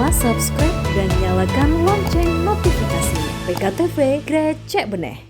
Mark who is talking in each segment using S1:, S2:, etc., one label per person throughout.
S1: lupa subscribe dan nyalakan lonceng notifikasi. PKTV Grecek Beneh.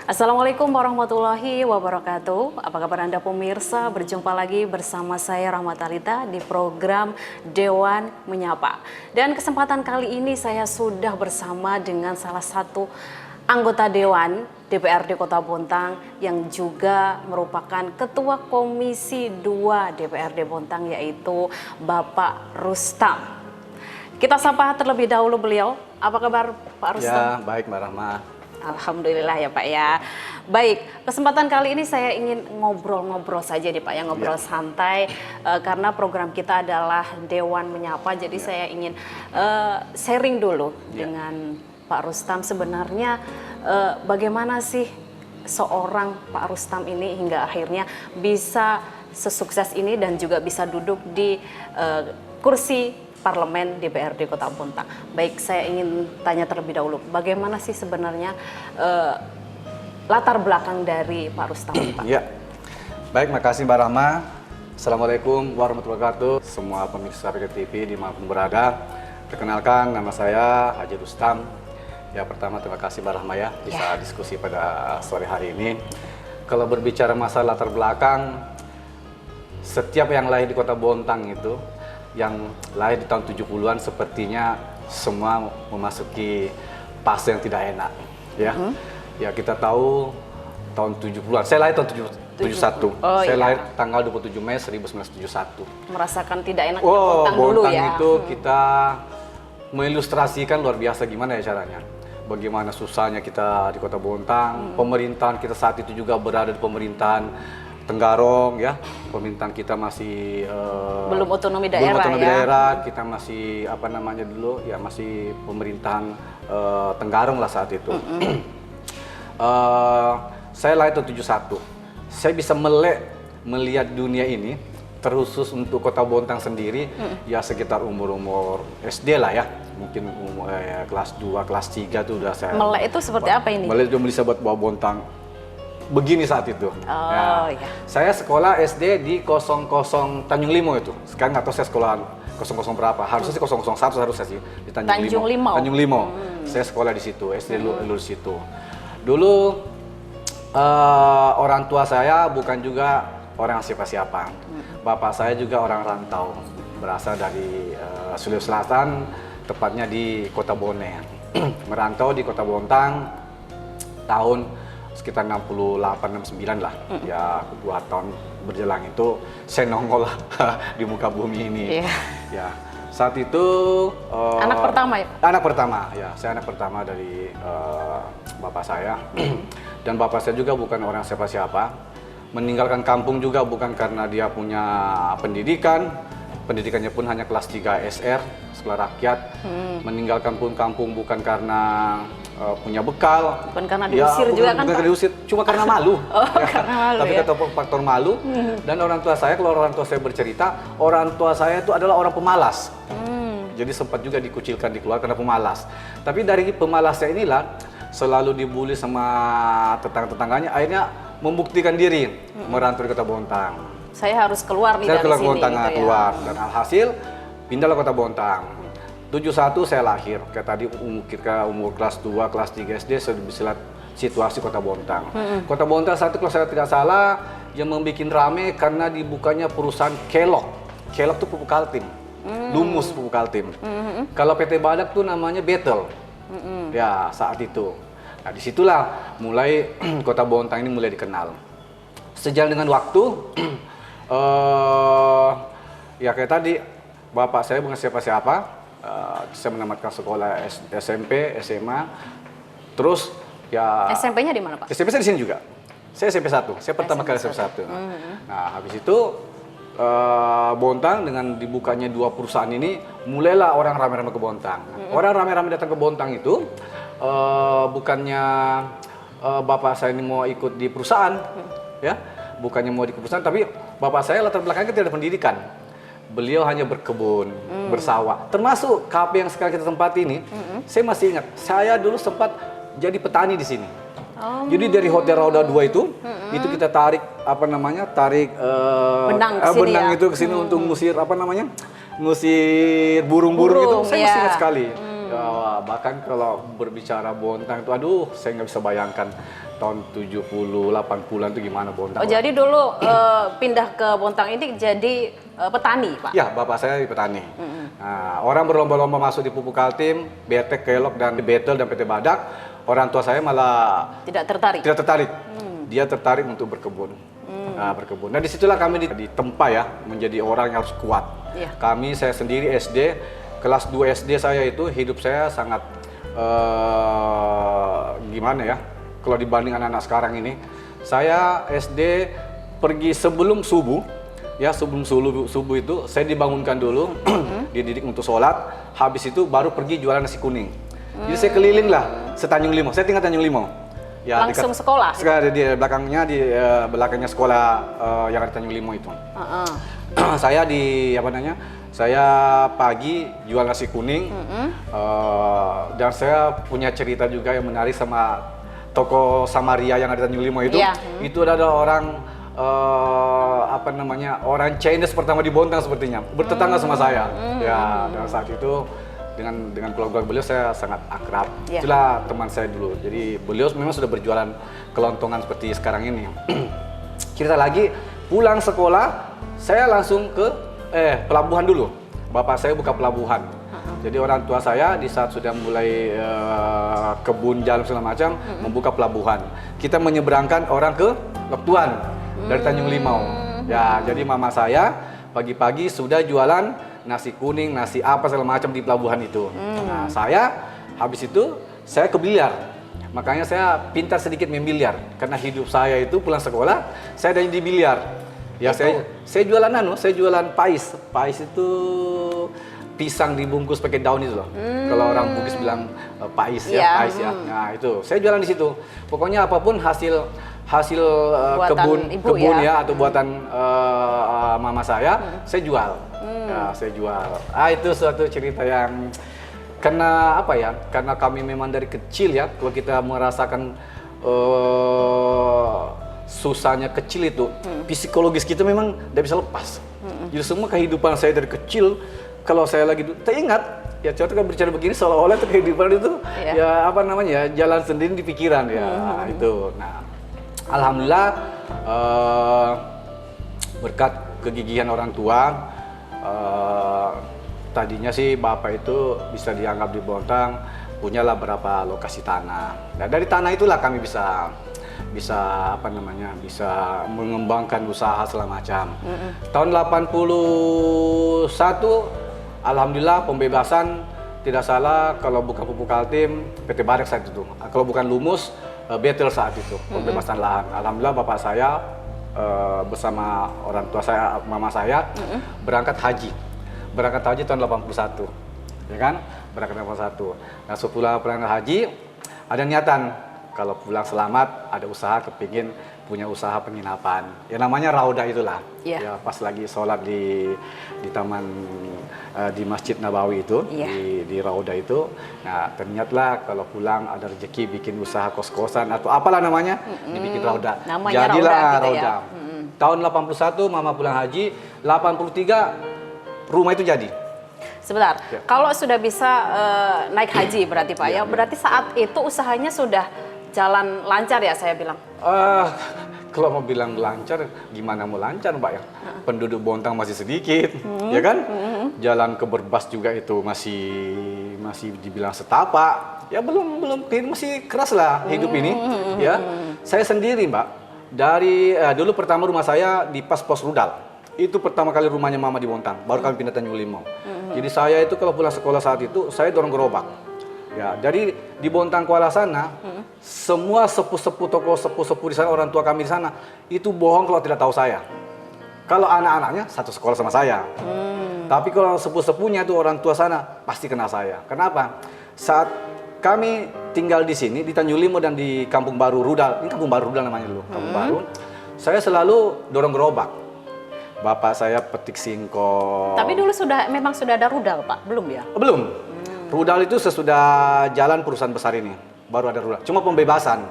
S2: Assalamualaikum warahmatullahi wabarakatuh. Apa kabar Anda pemirsa? Berjumpa lagi bersama saya Rahmat Alita di program Dewan Menyapa. Dan kesempatan kali ini saya sudah bersama dengan salah satu anggota Dewan DPRD Kota Bontang yang juga merupakan Ketua Komisi 2 DPRD Bontang, yaitu Bapak Rustam. Kita sapa terlebih dahulu beliau. Apa kabar Pak Rustam?
S3: Ya, baik Mbak Rahmat.
S2: Alhamdulillah ya Pak ya. Baik, kesempatan kali ini saya ingin ngobrol-ngobrol saja nih Pak ya, ngobrol santai karena program kita adalah Dewan Menyapa. Jadi saya ingin sharing dulu dengan Pak Rustam. Sebenarnya bagaimana sih seorang Pak Rustam ini hingga akhirnya bisa sesukses ini dan juga bisa duduk di kursi Parlemen DPRD Kota Bontang. Baik, saya ingin tanya terlebih dahulu, bagaimana sih sebenarnya latar belakang dari Pak Rustam, Pak?
S3: Ya, baik, makasih Mbak Rahma. Assalamualaikum warahmatullahi wabarakatuh. Semua pemirsa PKTV dimanapun berada. Perkenalkan, nama saya Haji Rustam. Ya, pertama terima kasih Mbak Rahma ya bisa diskusi pada sore hari ini. Kalau berbicara masalah latar belakang, setiap yang lahir di Kota Bontang itu, yang lahir di tahun 70-an sepertinya semua memasuki fase yang tidak enak, ya. Ya, kita tahu tahun 70-an. Saya lahir tahun 71. Saya lahir tanggal 27 Mei 1971.
S2: Merasakan tidak enak di Bontang dulu ya.
S3: Itu kita mengilustrasikan luar biasa gimana ya caranya. Bagaimana susahnya kita di Kota Bontang, pemerintahan kita saat itu juga berada di pemerintahan Tenggarong ya, pemerintahan kita masih
S2: belum otonomi daerah,
S3: belum otonomi daerah, kita masih apa namanya dulu ya, masih pemerintahan Tenggarong lah saat itu. Saya lahir tahun 71. Saya bisa melihat dunia ini terkhusus untuk Kota Bontang sendiri ya sekitar umur SD lah ya. Mungkin kelas 2, kelas 3 tuh udah saya.
S2: Melek itu seperti apa ini?
S3: Melek itu bisa buat bawa Bontang. Begini saat itu.
S2: Iya.
S3: Saya sekolah SD di 00 Tanjung Limo itu. Sekarang nggak tahu saya sekolah 00 berapa. Harusnya sih 001 harusnya sih di Tanjung Limo. Tanjung Limo. Saya sekolah di situ, SD lulus situ. Dulu orang tua saya bukan juga orang siapa-siapa. Bapak saya juga orang rantau, berasal dari Sulawesi Selatan, tepatnya di Kota Bone. Merantau di Kota Bontang tahun sekitar 68-69 lah, ya 2 tahun berjalan itu saya nongol di muka bumi ini. Ya, saat itu
S2: anak pertama ya?
S3: Anak pertama, ya saya anak pertama dari bapak saya. Dan bapak saya juga bukan orang siapa-siapa, meninggalkan kampung juga bukan karena dia punya pendidikan. Pendidikannya pun hanya kelas 3 SR, sekolah rakyat. Meninggalkan pun kampung bukan karena punya bekal.
S2: Bukan karena diusir juga kan, Pak?
S3: Diusir, cuma karena malu.
S2: Karena malu
S3: tapi
S2: ya?
S3: kata faktor malu. Dan orang tua saya, kalau orang tua saya bercerita, orang tua saya itu adalah orang pemalas. Jadi sempat juga dikucilkan di keluarga karena pemalas. Tapi dari pemalasnya inilah, selalu dibully sama tetangga-tetangganya, akhirnya membuktikan diri merantau di Kota Bontang.
S2: Saya harus keluar nih dari sini.
S3: Saya keluar Bontang,
S2: gitu
S3: keluar.
S2: Ya.
S3: Dan alhasil pindahlah Kota Bontang. 71 saya lahir. Kayak tadi umur kelas 2, kelas 3 SD sudah bisa lihat situasi Kota Bontang. Kota Bontang saat itu kalau saya tidak salah yang membuat rame karena dibukanya perusahaan Kelok. Kelok itu pupuk Kaltim. Lumus pupuk Kaltim. Kalau PT Badak tuh namanya Betel. Ya, saat itu. Nah, disitulah mulai Kota Bontang ini mulai dikenal. Sejalan dengan waktu, ya kayak tadi, bapak saya bukan siapa-siapa. Saya menamatkan sekolah SMP, SMA. Terus ya
S2: SMP-nya di mana, Pak?
S3: SMP saya di sini juga. Saya SMP 1. Saya pertama kali SMP 1. Nah, habis itu Bontang dengan dibukanya 2 perusahaan ini, mulailah orang rame-rame ke Bontang. Orang rame-rame datang ke Bontang itu bukannya bapak saya ini mau ikut di perusahaan, ya, bukannya mau ikut perusahaan, tapi bapak saya latar belakangnya tidak ada pendidikan. Beliau hanya berkebun, bersawah. Termasuk kafe yang sekarang kita tempati ini, saya masih ingat, saya dulu sempat jadi petani di sini. Jadi dari Hotel Rauda 2 itu kita tarik benang itu ke sini untuk ngusir ngusir burung-burung itu. Saya masih ingat sekali. Ya, bahkan kalau berbicara Bontang itu, aduh, saya nggak bisa bayangkan tahun 70, 80-an itu gimana Bontang.
S2: Oh, jadi dulu pindah ke Bontang ini jadi petani, Pak?
S3: Ya, bapak saya petani. Nah, orang berlomba-lomba masuk di Pupuk Kaltim, BT Kelok dan Betel dan PT Badak. Orang tua saya malah
S2: tidak tertarik.
S3: Dia tertarik untuk berkebun. Nah, berkebun. Nah, disitulah kami ditempa ya menjadi orang yang harus kuat.
S2: Iya.
S3: Saya sendiri SD, kelas 2 SD saya itu hidup saya sangat gimana ya? Kalau dibanding anak-anak sekarang ini, saya SD pergi sebelum subuh. Ya, sebelum subuh itu saya dibangunkan dulu, dididik untuk sholat. Habis itu baru pergi jualan nasi kuning. Jadi saya keliling lah seTanjung Limau. Saya tinggal Tanjung Limau. Ya,
S2: langsung sekolah?
S3: Sekolah di belakangnya sekolah yang ada di Tanjung Limau itu. Saya pagi jual nasi kuning. Dan saya punya cerita juga yang menarik sama toko Samaria yang ada di Tanjung Limau itu. Itu ada orang orang Chinese pertama di Bontang sepertinya, bertetangga sama saya. Ya, dan saat itu dengan keluarga beliau saya sangat akrab. Itulah teman saya dulu. Jadi beliau memang sudah berjualan kelontongan seperti sekarang ini. Cerita lagi, pulang sekolah saya langsung ke pelabuhan dulu. Bapak saya buka pelabuhan. Jadi orang tua saya di saat sudah mulai kebun jalan segala macam membuka pelabuhan. Kita menyeberangkan orang ke Lok Tuan dari Tanjung Limau. Ya, jadi mama saya pagi-pagi sudah jualan nasi kuning, nasi apa segala macam di pelabuhan itu. Nah, habis itu saya ke biliar. Makanya saya pintar sedikit main biliar karena hidup saya itu pulang sekolah saya ada di biliar. Ya, saya jualan saya jualan pais. Pais itu pisang dibungkus pakai daun itu loh. Kalau orang Bugis bilang pais ya. Nah, itu saya jualan di situ. Pokoknya apapun hasil kebun ya atau buatan mama saya jual. Ya, saya jual. Itu suatu cerita yang karena karena kami memang dari kecil ya, kalau kita merasakan susahnya kecil itu, psikologis kita memang tidak bisa lepas. Jadi semua kehidupan saya dari kecil, kalau saya lagi teringat, ya contoh kan berbicara begini seolah-olah itu kehidupan itu jalan sendiri di pikiran ya. Itu. Nah, alhamdulillah berkat kegigihan orang tua, tadinya sih bapak itu bisa dianggap di Bontang punyalah berapa lokasi tanah. Nah, dari tanah itulah kami bisa mengembangkan usaha segala macam. Tahun 81 alhamdulillah pembebasan, tidak salah kalau bukan Pupuk Kaltim, PT Badak saat itu. Kalau bukan Lumus, Betel saat itu pembebasan lahan. Alhamdulillah bapak saya bersama orang tua saya, mama saya berangkat haji tahun 81, ya kan? Berangkat 81. Nah, setelah berangkat haji ada niatan kalau pulang selamat ada usaha, kepingin punya usaha penginapan. Ya namanya Rauda itulah. Ya pas lagi sholat di taman di Masjid Nabawi itu, di Rauda itu. Nah, ternyata kalau pulang ada rezeki bikin usaha kos-kosan atau apalah namanya, dibikin Rauda.
S2: Namanya
S3: jadilah
S2: Rauda.
S3: Rauda. Tahun 81 mama pulang haji, 83 rumah itu jadi.
S2: Sebentar, kalau sudah bisa naik haji berarti Pak ya, berarti saat itu usahanya sudah jalan lancar ya saya bilang?
S3: Kalau mau bilang lancar, gimana mau lancar Mbak ya? Penduduk Bontang masih sedikit, ya kan? Jalan ke Berbas juga itu masih dibilang setapak, ya belum masih keras lah hidup ini, ya. Saya sendiri Mbak, dari dulu pertama rumah saya di Pos Rudal. Itu pertama kali rumahnya mama di Bontang, baru kami pindah Tanjung Limau. Jadi saya itu kalau pulang sekolah saat itu, saya dorong gerobak. Ya, jadi di Bontang Kuala sana, semua toko sepuh-sepuh di sana, orang tua kami di sana, itu bohong kalau tidak tahu saya. Kalau anak-anaknya satu sekolah sama saya. Tapi kalau sepuh-sepuhnya itu orang tua sana, pasti kenal saya. Kenapa? Saat kami tinggal di sini di Tanjung Limo dan di Kampung Baru Rudal. Ini Kampung Baru Rudal namanya dulu, Kampung Baru. Saya selalu dorong gerobak. Bapak saya petik singkong.
S2: Tapi dulu memang sudah ada rudal, Pak? Belum ya?
S3: Belum. Rudal itu sesudah jalan perusahaan besar ini, baru ada rudal. Cuma pembebasan.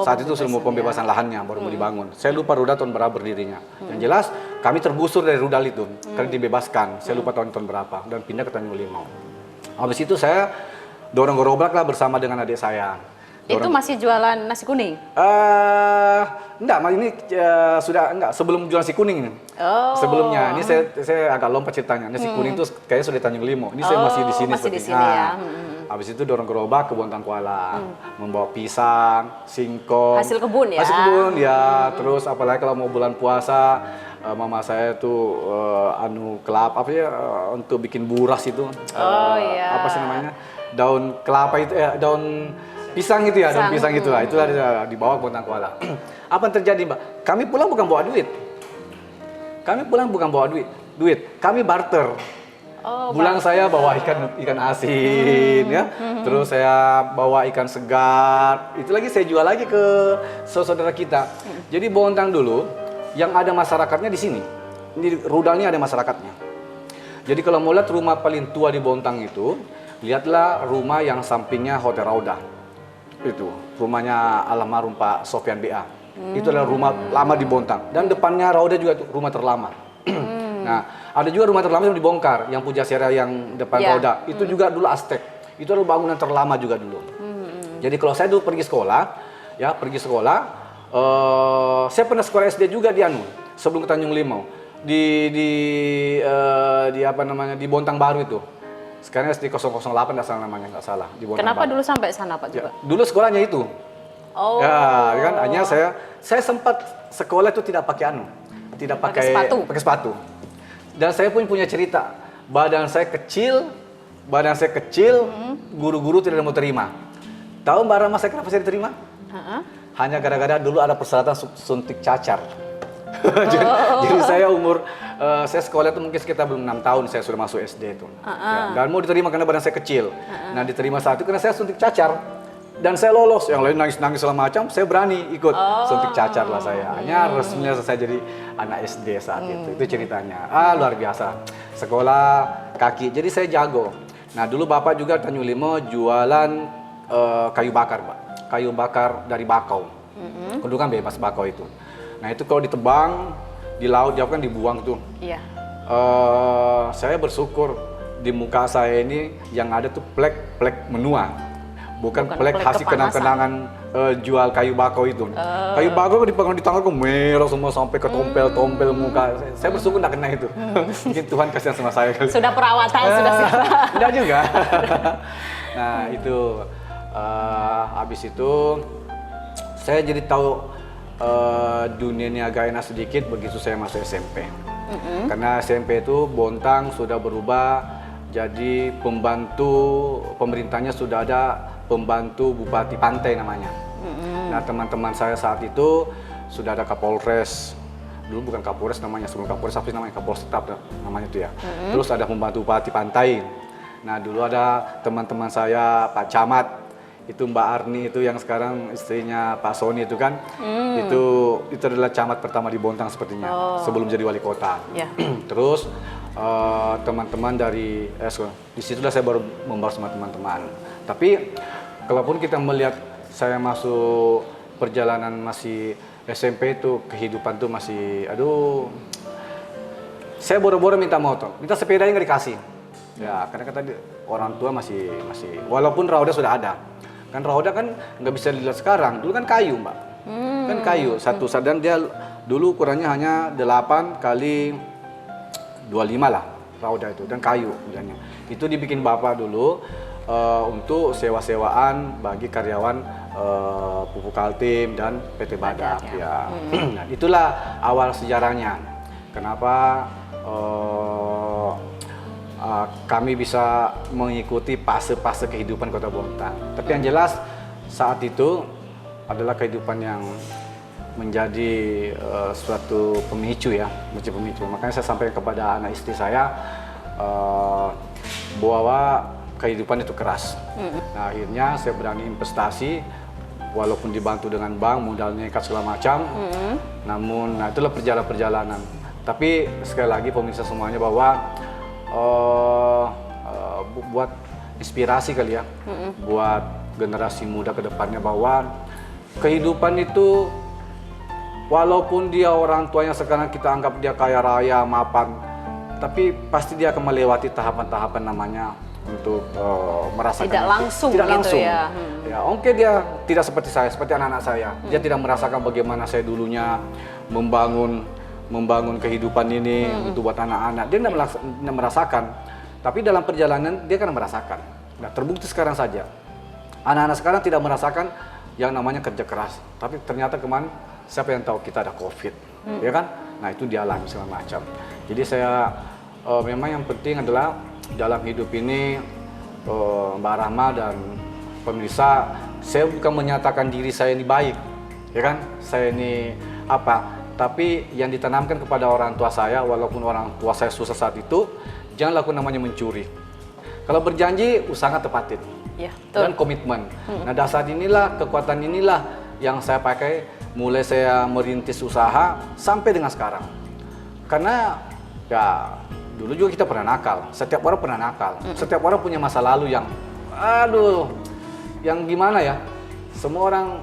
S3: Saat itu sudah mau pembebasan lahannya, baru mau dibangun. Saya lupa rudal tahun berapa berdirinya. Yang jelas, kami tergusur dari rudal itu, karena dibebaskan. Saya lupa tahun berapa, dan pindah ke Tanjung Limo. Habis itu saya dorong gerobak lah bersama dengan adik saya.
S2: Itu masih jualan nasi kuning?
S3: Enggak, ini sudah enggak sebelum jualan nasi kuning ini. Sebelumnya, ini saya agak lompat ceritanya. Nasi kuning itu kayaknya sudah di Tanjung Limo. Ini saya masih di sini.
S2: Masih di sini ya.
S3: Habis itu dorong gerobak ke Bontang Kuala, membawa pisang, singkong.
S2: Hasil kebun ya?
S3: Hasil kebun ya. Terus apalagi kalau mau bulan puasa, mama saya tuh untuk bikin buras itu. Apa sih namanya? Daun kelapa itu daun pisang itu ya, daun pisang itu lah. Itu ada dibawa ke Bontang Kuala. Apa yang terjadi, Mbak? Kami pulang bukan bawa duit. Kami barter. Bulan saya bawa ikan asin ya. Terus saya bawa ikan segar. Itu lagi saya jual lagi ke saudara kita. Jadi Bontang dulu yang ada masyarakatnya di sini. Ini rudalnya ada masyarakatnya. Jadi kalau mau lihat rumah paling tua di Bontang itu, lihatlah rumah yang sampingnya Hotel Rauda. Itu rumahnya almarhum Pak Sofyan BA. Itu adalah rumah lama di Bontang. Dan depannya Rauda juga itu rumah terlama. Nah, ada juga rumah terlama yang dibongkar, yang Pujasera yang depan Rauda. Itu juga dulu Aztec. Itu adalah bangunan terlama juga dulu. Jadi kalau saya dulu pergi sekolah, saya pernah sekolah SD juga di sebelum ke Tanjung Limo. Di Bontang Baru itu. Sekarang SD 008 nggak salah di Bontang
S2: Kenapa
S3: Baru.
S2: dulu sampai sana, Pak juga?
S3: Dulu sekolahnya itu. Ya, kan hanya saya sempat sekolah itu tidak pakai pakai sepatu. Dan saya pun punya cerita. Badan saya kecil, guru-guru tidak mau terima. Tahu Mbak Rama saya kenapa saya diterima? Hanya gara-gara dulu ada persyaratan suntik cacar. Jadi saya sekolah itu mungkin sekitar belum 6 tahun saya sudah masuk SD itu. Ya, dan mau diterima karena badan saya kecil. Nah diterima saat itu karena saya suntik cacar. Dan saya lolos, yang lain nangis-nangis segala macam, saya berani ikut suntik cacar lah saya. Hanya resminya saya jadi anak SD saat itu ceritanya. Luar biasa. Sekolah kaki, jadi saya jago. Nah dulu Bapak juga Tanjung Limo jualan kayu bakar, Pak. Kayu bakar dari bakau. Dulu kan bebas bakau itu. Nah itu kalau ditebang, di laut jauh kan dibuang tuh. Iya. Saya bersyukur di muka saya ini yang ada tuh plek menua. Bukan plek hasil kenang-kenangan jual kayu bakau itu. Kayu bakau dipegang di tangan merah semua sampai ke tompel muka. Saya bersyukur tidak kena itu. Mungkin Tuhan kasihan sama saya kali.
S2: Sudah perawatan, sudah siap.
S3: Tidak juga. Nah itu, habis itu saya jadi tahu dunia ini agak enak sedikit begitu saya masuk SMP. Karena SMP itu Bontang sudah berubah jadi pemerintahnya sudah ada pembantu Bupati Pantai namanya. Nah teman-teman saya saat itu sudah ada Kapolres, dulu bukan Kapolres namanya, sebelum Kapolres apa namanya, Kapolstab namanya itu ya. Terus ada pembantu Bupati Pantai. Nah dulu ada teman-teman saya Pak Camat, itu Mbak Arni itu yang sekarang istrinya Pak Soni itu kan, itu adalah camat pertama di Bontang sepertinya, sebelum jadi wali kota. Terus teman-teman dari disitulah saya baru membahas sama teman-teman. Tapi kalaupun kita melihat saya masuk perjalanan masih SMP itu kehidupan tuh masih saya boro-boro minta motor, minta sepeda yang nggak dikasih. Ya karena kata orang tua masih walaupun Rauda sudah ada. Kan Rauda kan nggak bisa dilihat sekarang, dulu kan kayu Mbak. Kan kayu satu, dan dia dulu ukurannya hanya 8 kali 25 lah Rauda itu, dan kayu bilangnya. Itu dibikin Bapak dulu untuk sewa-sewaan bagi karyawan Pupuk Kaltim dan PT Badak ya. Nah, itulah awal sejarahnya. Kenapa kami bisa mengikuti fase-fase kehidupan Kota Bontang. Tapi yang jelas saat itu adalah kehidupan yang menjadi suatu pemicu ya, Makanya saya sampaikan kepada anak istri saya bahwa kehidupan itu keras. Nah akhirnya saya berani investasi, walaupun dibantu dengan bank, modal nekat segala macam. Namun nah itulah perjalanan. Tapi sekali lagi pemirsa semuanya bahwa buat inspirasi kali ya, buat generasi muda ke depannya bahwa kehidupan itu walaupun dia orang tuanya sekarang kita anggap dia kaya raya, mapan, tapi pasti dia akan melewati tahapan-tahapan namanya untuk merasakan
S2: tidak langsung
S3: tidak
S2: gitu
S3: langsung.
S2: ya.
S3: Ya, oke dia tidak seperti saya, seperti anak-anak saya. Dia tidak merasakan bagaimana saya dulunya membangun kehidupan ini untuk buat anak-anak. Dia tidak merasakan. Tapi dalam perjalanan dia kan merasakan. Nah, terbukti sekarang saja. Anak-anak sekarang tidak merasakan yang namanya kerja keras. Tapi ternyata kemarin siapa yang tahu kita ada COVID, ya kan? Nah, itu dialami segala macam. Jadi saya memang yang penting adalah dalam hidup ini Mbak Rahma dan pemirsa, saya bukan menyatakan diri saya ini baik, ya kan? Saya ini apa? Tapi yang ditanamkan kepada orang tua saya, walaupun orang tua saya susah saat itu, jangan lakukan namanya mencuri. Kalau berjanji, usahakan tepatin.
S2: Ya,
S3: Dan komitmen. Nah dasar inilah, kekuatan inilah yang saya pakai mulai saya merintis usaha sampai dengan sekarang. Karena ya dulu juga kita pernah nakal, setiap orang pernah nakal, setiap orang punya masa lalu yang yang gimana ya, semua orang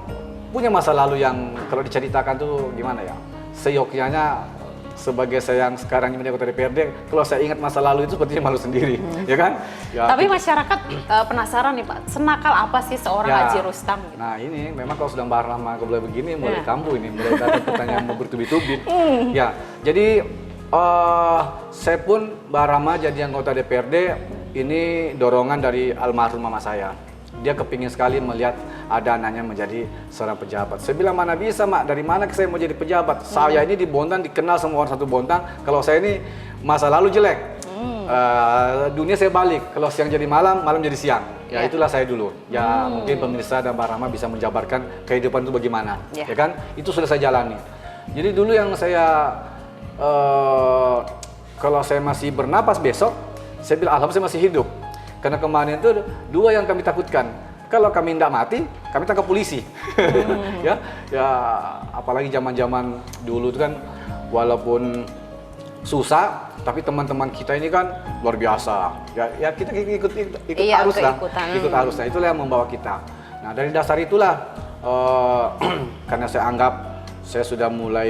S3: punya masa lalu yang kalau diceritakan tuh gimana ya, seyogyanya. Sebagai saya yang sekarang menjadi anggota DPRD, kalau saya ingat masa lalu itu sepertinya malu sendiri, ya kan? Ya,
S2: tapi masyarakat penasaran nih Pak, senakal apa sih seorang
S3: ya,
S2: Haji Rustam? Gitu?
S3: Nah ini memang kalau sudah Mbak Rahma mulai begini, mulai kambuh ini, mulai ada pertanyaan mau bertubi-tubi. Ya, jadi saya pun Mbak Rahma jadi anggota DPRD, ini dorongan dari almarhum mama saya. Dia kepingin sekali melihat ada anaknya menjadi seorang pejabat. Saya bilang, mana bisa mak, dari mana saya mau jadi pejabat? Saya ini di Bontang dikenal semua orang satu Bontang, kalau saya ini masa lalu jelek. Dunia saya balik, kalau siang jadi malam, malam jadi siang. Ya itulah saya dulu. Ya mungkin pemirsa dan Mbak Rahma bisa menjabarkan kehidupan itu bagaimana. Ya kan? Itu sudah saya jalani. Jadi dulu yang saya, kalau saya masih bernapas besok, saya bilang alhamdulillah saya masih hidup. Karena kemarin itu dua yang kami takutkan. Kalau kami tidak mati, kami tangkap polisi. ya, apalagi zaman-zaman dulu itu kan, walaupun susah, tapi teman-teman kita ini kan luar biasa. Ya kita ikut arus lah, ikut arus. Nah itulah yang membawa kita. Nah dari dasar itulah, karena saya anggap saya sudah mulai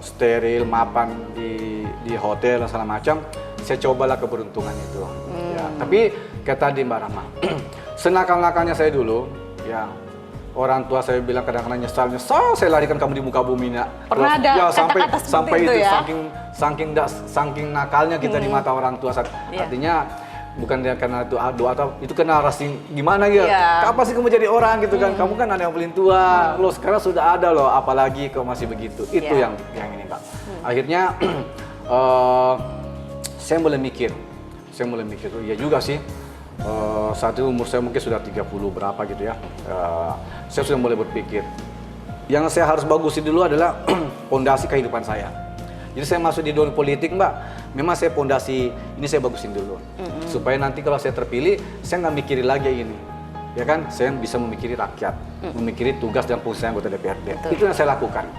S3: steril, mapan di hotel dan segala macam, saya cobalah keberuntungan itu. Ya, tapi kayak tadi Mbak Rahma, senakal-nakalnya saya dulu, ya orang tua saya bilang kadang-kadang nyesal, saya larikan kamu di muka bumi nak.
S2: Pernah ada
S3: ya,
S2: kata-kata
S3: sampai
S2: itu
S3: itu
S2: ya?
S3: saking nakalnya kita di mata orang tua. Artinya bukan dia karena doa atau itu kena rasi gimana ya? Kapan sih kamu jadi orang gitu kan? Kamu kan anak yang paling tua, lo sekarang sudah ada loh, apalagi kau masih begitu. Itu yang ini Pak. Akhirnya saya mulai mikir, ya juga sih. Saat itu umur saya mungkin sudah 30 berapa gitu ya. Saya sudah mulai berpikir, yang saya harus bagusin dulu adalah fondasi kehidupan saya. Jadi saya masuk di dunia politik Mbak, memang saya fondasi ini saya bagusin dulu. Supaya nanti kalau saya terpilih, saya nggak mikirin lagi ini. Ya kan, saya bisa memikiri rakyat, memikiri tugas dan fungsi anggota DPRD. Itu yang saya lakukan.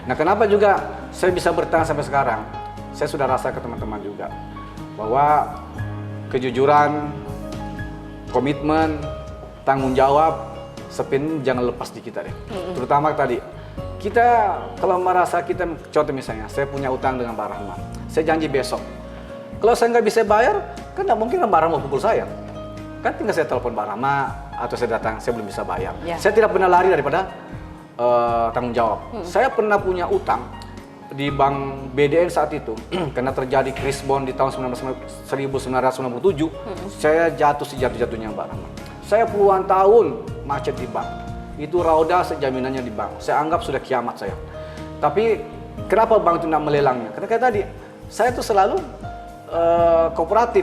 S3: Nah kenapa juga saya bisa bertahan sampai sekarang? Saya sudah rasa ke teman-teman juga, bahwa kejujuran, komitmen, tanggung jawab, sepin jangan lepas di kita deh. Terutama tadi, kita kalau merasa kita, contoh misalnya, saya punya utang dengan Mbak Rahma, saya janji besok. Kalau saya nggak bisa bayar, kan nggak mungkin Mbak Rahma pukul saya. Kan tinggal saya telepon Mbak Rahma, atau saya datang, saya belum bisa bayar. Saya tidak pernah lari daripada tanggung jawab. Saya pernah punya utang di Bank BDN saat itu, karena terjadi kris bond di tahun 1997, saya jatuh sejatuh-jatuhnya Mbak Rahma. Saya puluhan tahun macet di bank, itu rauda sejaminannya di bank. Saya anggap sudah kiamat saya. Tapi kenapa bank itu tidak melelangnya? Karena kayak tadi, saya tuh selalu kooperatif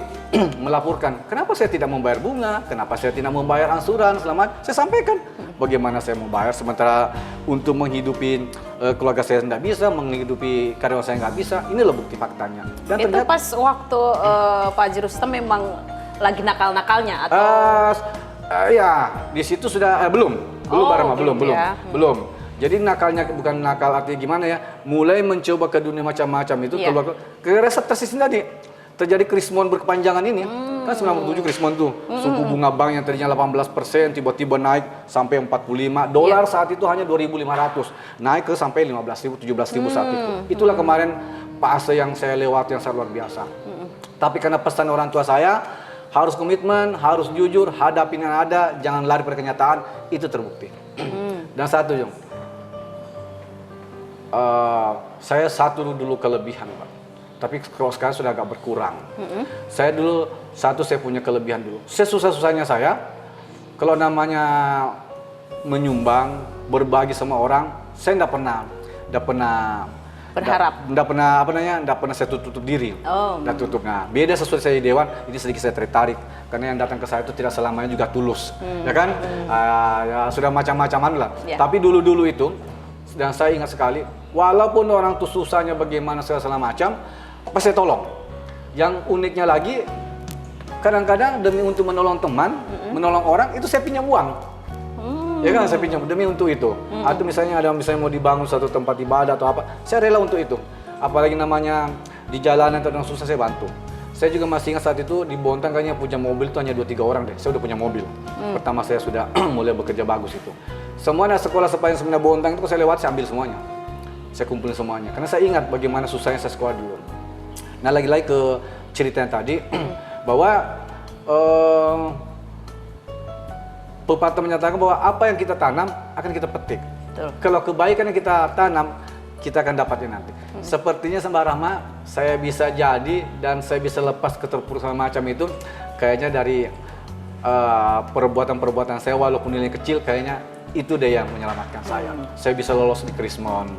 S3: melaporkan, kenapa saya tidak membayar bunga, kenapa saya tidak membayar angsuran selama saya sampaikan. Bagaimana saya membayar sementara untuk menghidupi keluarga saya tidak bisa, menghidupi karyawan saya nggak bisa. Ini loh bukti faktanya.
S2: Dan itu ternyata, pas waktu Pak Haji Rustam memang lagi nakal-nakalnya atau?
S3: Ya, di situ sudah belum Barama, belum.
S2: Ya.
S3: Belum. Jadi nakalnya bukan nakal artinya gimana ya? Mulai mencoba ke dunia macam-macam itu keluar ke reseptasi tadi. Terjadi krismon berkepanjangan ini. Kan 97 krismon tuh. Suku bunga bank yang tadinya 18% tiba-tiba naik sampai 45. Dolar saat itu hanya 2.500. Naik ke sampai 15.000, 17.000 saat itu. Itulah kemarin fase yang saya lewati yang sangat luar biasa. Tapi karena pesan orang tua saya, harus komitmen, harus jujur, hadapin yang ada, jangan lari pada kenyataan, itu terbukti. Dan satu, Jung, saya dulu kelebihan, Pak. Tapi kalau sekarang sudah agak berkurang. Saya punya kelebihan dulu. Sesusah-susahnya saya, kalau namanya menyumbang, berbagi sama orang, saya nggak pernah
S2: berharap.
S3: Nggak pernah saya tutup diri. Nggak tutup. Nah, beda sesuai saya di Dewan, ini sedikit saya tertarik. Karena yang datang ke saya itu tidak selamanya juga tulus. Ya kan? Ya, sudah macam-macaman lah. Tapi dulu-dulu itu, dan saya ingat sekali, walaupun orang tuh susahnya bagaimana segala macam, pasti saya tolong. Yang uniknya lagi, kadang-kadang demi untuk menolong teman, menolong orang, itu saya pinjam uang. Ya kan, saya pinjam demi untuk itu. Atau misalnya mau dibangun suatu tempat ibadah atau apa, saya rela untuk itu. Apalagi namanya di jalanan atau susah, saya bantu. Saya juga masih ingat saat itu di Bontang kayaknya punya mobil itu hanya 2-3 orang deh. Saya udah punya mobil. Pertama saya sudah mulai bekerja bagus itu. Semuanya sekolah sepanjang sebenarnya Bontang itu saya lewat, saya ambil semuanya. Saya kumpulin semuanya. Karena saya ingat bagaimana susahnya saya sekolah dulu. Nah, lagi-lagi ke cerita yang tadi bahwa pepatah menyatakan bahwa apa yang kita tanam akan kita petik.
S2: Betul.
S3: Kalau kebaikan yang kita tanam, kita akan dapatnya nanti. Sepertinya Mbak Rahma, saya bisa jadi dan saya bisa lepas keterpurukan macam itu kayaknya dari perbuatan-perbuatan saya, walaupun nilai kecil, kayaknya itu deh yang menyelamatkan saya. Saya bisa lolos di Krismon.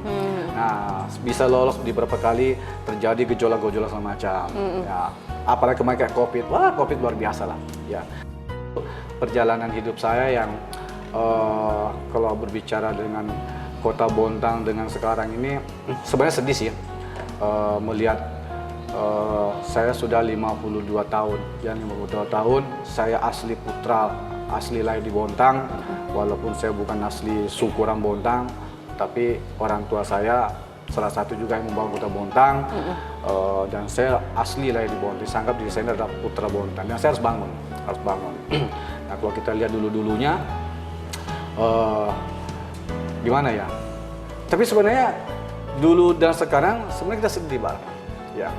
S3: Nah, bisa lolos di beberapa kali terjadi gejolak-gejolak segala macam. Ya, apalagi kemarin kayak COVID. Wah, COVID luar biasa lah. Ya. Perjalanan hidup saya yang kalau berbicara dengan Kota Bontang dengan sekarang ini sebenarnya sedih sih ya. Melihat saya sudah 52 tahun, yang 52 tahun saya asli putra, asli lahir di Bontang, walaupun saya bukan asli suku orang Bontang, tapi orang tua saya salah satu juga yang membangun Kota Bontang, dan saya asli lahir di Bontang. Saya anggap diri saya adalah putra Bontang, dan saya harus bangun. Nah, kalau kita lihat dulunya, gimana ya? Tapi sebenarnya dulu dan sekarang sebenarnya kita sedih, Pak. Ya,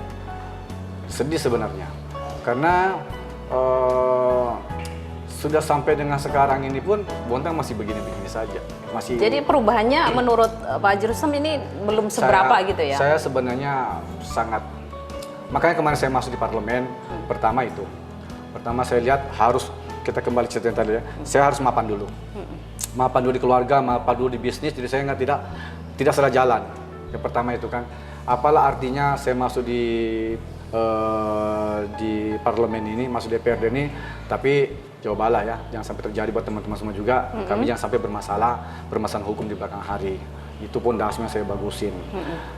S3: sedih sebenarnya, karena sudah sampai dengan sekarang ini pun Bontang masih begini-begini saja. Masih. Jadi
S2: perubahannya menurut Pak Haji Rustam ini belum seberapa gitu ya?
S3: Saya sebenarnya sangat, makanya kemarin saya masuk di parlemen, pertama itu. Pertama saya lihat harus, kita kembali cerita tadi ya, saya harus mapan dulu. Mapan dulu di keluarga, mapan dulu di bisnis, jadi saya tidak salah jalan. Yang pertama itu kan, apalah artinya saya masuk di parlemen ini, masuk DPRD ini, tapi cobalah ya, jangan sampai terjadi buat teman-teman semua juga, kami jangan sampai bermasalah hukum di belakang hari. Itu pun dasarnya saya bagusin.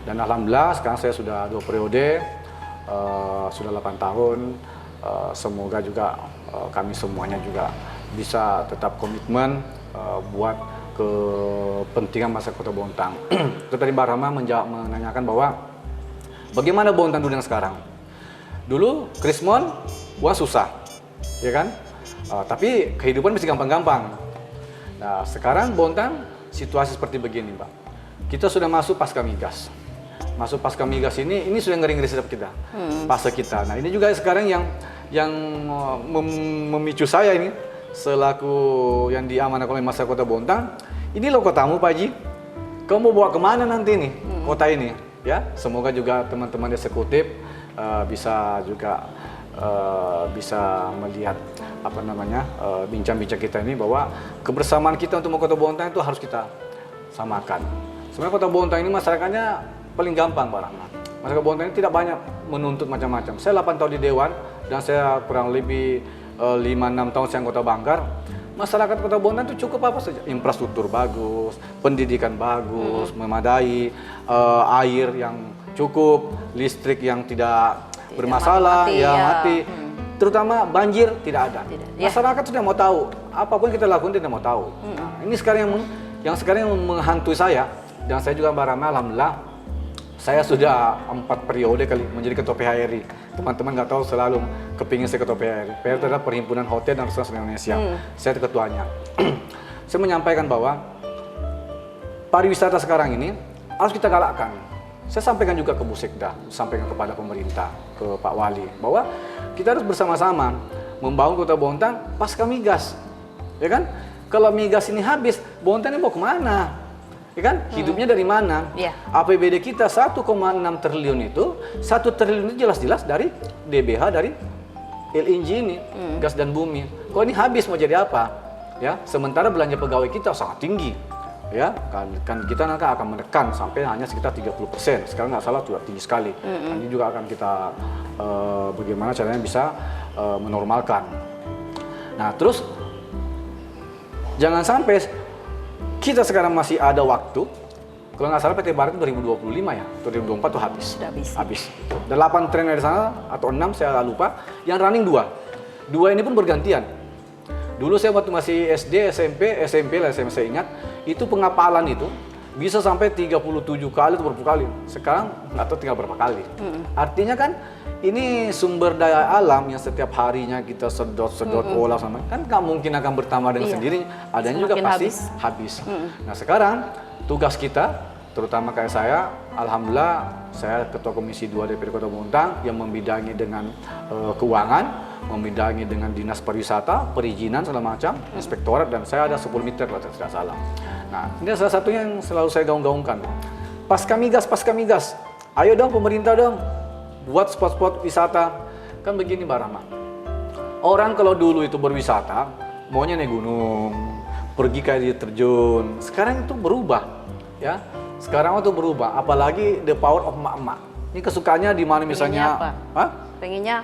S3: Dan alhamdulillah sekarang saya sudah 2 periode, sudah 8 tahun. Semoga juga kami semuanya juga bisa tetap komitmen buat kepentingan masa Kota Bontang. Itu tadi Mbak Rahma menanyakan bahwa bagaimana Bontang dulu yang sekarang. Dulu Krismon, uang susah, ya kan? Tapi kehidupan masih gampang-gampang. Nah, sekarang Bontang situasi seperti begini, Mbak. Kita sudah masuk pasca migas. Masuk pasca migas ini sudah ngeri-ngeri sedap kita, fase kita. Nah, ini juga sekarang yang memicu saya ini selaku yang diamanahkan oleh masyarakat Kota Bontang. Ini loh kotamu, Pak Haji. Kamu mau bawa kemana nanti nih kota ini? Ya, semoga juga teman-teman eksekutif bisa juga bisa melihat apa namanya bincang-bincang kita ini bahwa kebersamaan kita untuk Kota Bontang itu harus kita samakan. Sebenarnya Kota Bontang ini masyarakatnya paling gampang, Pak Rahman. Masyarakat Bontang ini tidak banyak menuntut macam-macam. Saya 8 tahun di Dewan dan saya kurang lebih 5-6 tahun saya anggota Banggar. Masyarakat Kota Bontang itu cukup apa saja, infrastruktur bagus, pendidikan bagus, memadai, air yang cukup, listrik yang tidak bermasalah, mati. terutama banjir tidak ada.
S2: Ya.
S3: Masyarakat sudah mau tahu, apapun kita lakukan dia tidak mau tahu. Nah, ini sekarang yang sekarang yang menghantui saya, dan saya juga Mbak Rama, alhamdulillah, saya sudah 4 periode kali menjadi ketua PHRI. Teman-teman nggak tahu selalu kepingin saya ketua PHRI. PHRI itu adalah Perhimpunan Hotel dan Restoran Indonesia. Saya itu ketuanya. Saya menyampaikan bahwa pariwisata sekarang ini harus kita galakkan. Saya sampaikan juga ke Bu Sekda, sampaikan kepada pemerintah, ke Pak Wali, bahwa kita harus bersama-sama membangun Kota Bontang pasca migas. Ya kan? Kalau migas ini habis, Bontang ini mau kemana? Ya kan? Hidupnya dari mana?
S2: Yeah.
S3: APBD kita 1,6 triliun itu, 1 triliun itu jelas-jelas dari DBH, dari LNG ini, gas dan bumi. Kok ini habis mau jadi apa? Ya, sementara belanja pegawai kita sangat tinggi. Ya, kan kita nanti akan menekan sampai hanya sekitar 30%. Sekarang nggak salah sudah tinggi sekali. Ini juga akan kita bagaimana caranya bisa menormalkan. Nah, terus jangan sampai kita sekarang masih ada waktu. Kalau nggak salah PT Barat 2025 ya, 2024 tuh habis.
S2: Sudah
S3: habis. 8 tren dari sana atau 6 saya lupa. Yang running 2. 2 ini pun bergantian. Dulu saya waktu masih SD, SMP lah saya ingat, itu pengapalan itu bisa sampai 37 kali atau berapa kali. Sekarang nggak tahu tinggal berapa kali. Artinya kan ini sumber daya alam yang setiap harinya kita sedot olah sama, kan nggak mungkin akan bertambah dengan sendiri. Adanya juga pasti habis. Nah sekarang tugas kita, terutama kayak saya, alhamdulillah saya Ketua Komisi 2 DPRD Kota Bontang yang membidangi dengan keuangan, membidangi dengan dinas pariwisata, perizinan segala macam, inspektorat, dan saya ada 10 meter kalau tidak salah. Nah ini salah satunya yang selalu saya gaung-gaungkan. Pasca migas, ayo dong pemerintah dong buat spot-spot wisata. Kan begini Mbak Rahma, orang kalau dulu itu berwisata maunya naik gunung, pergi kayak di terjun. Sekarang itu berubah, ya. Sekarang itu berubah, apalagi the power of emak-emak. Ini kesukaannya di mana misalnya?
S2: Pengennya?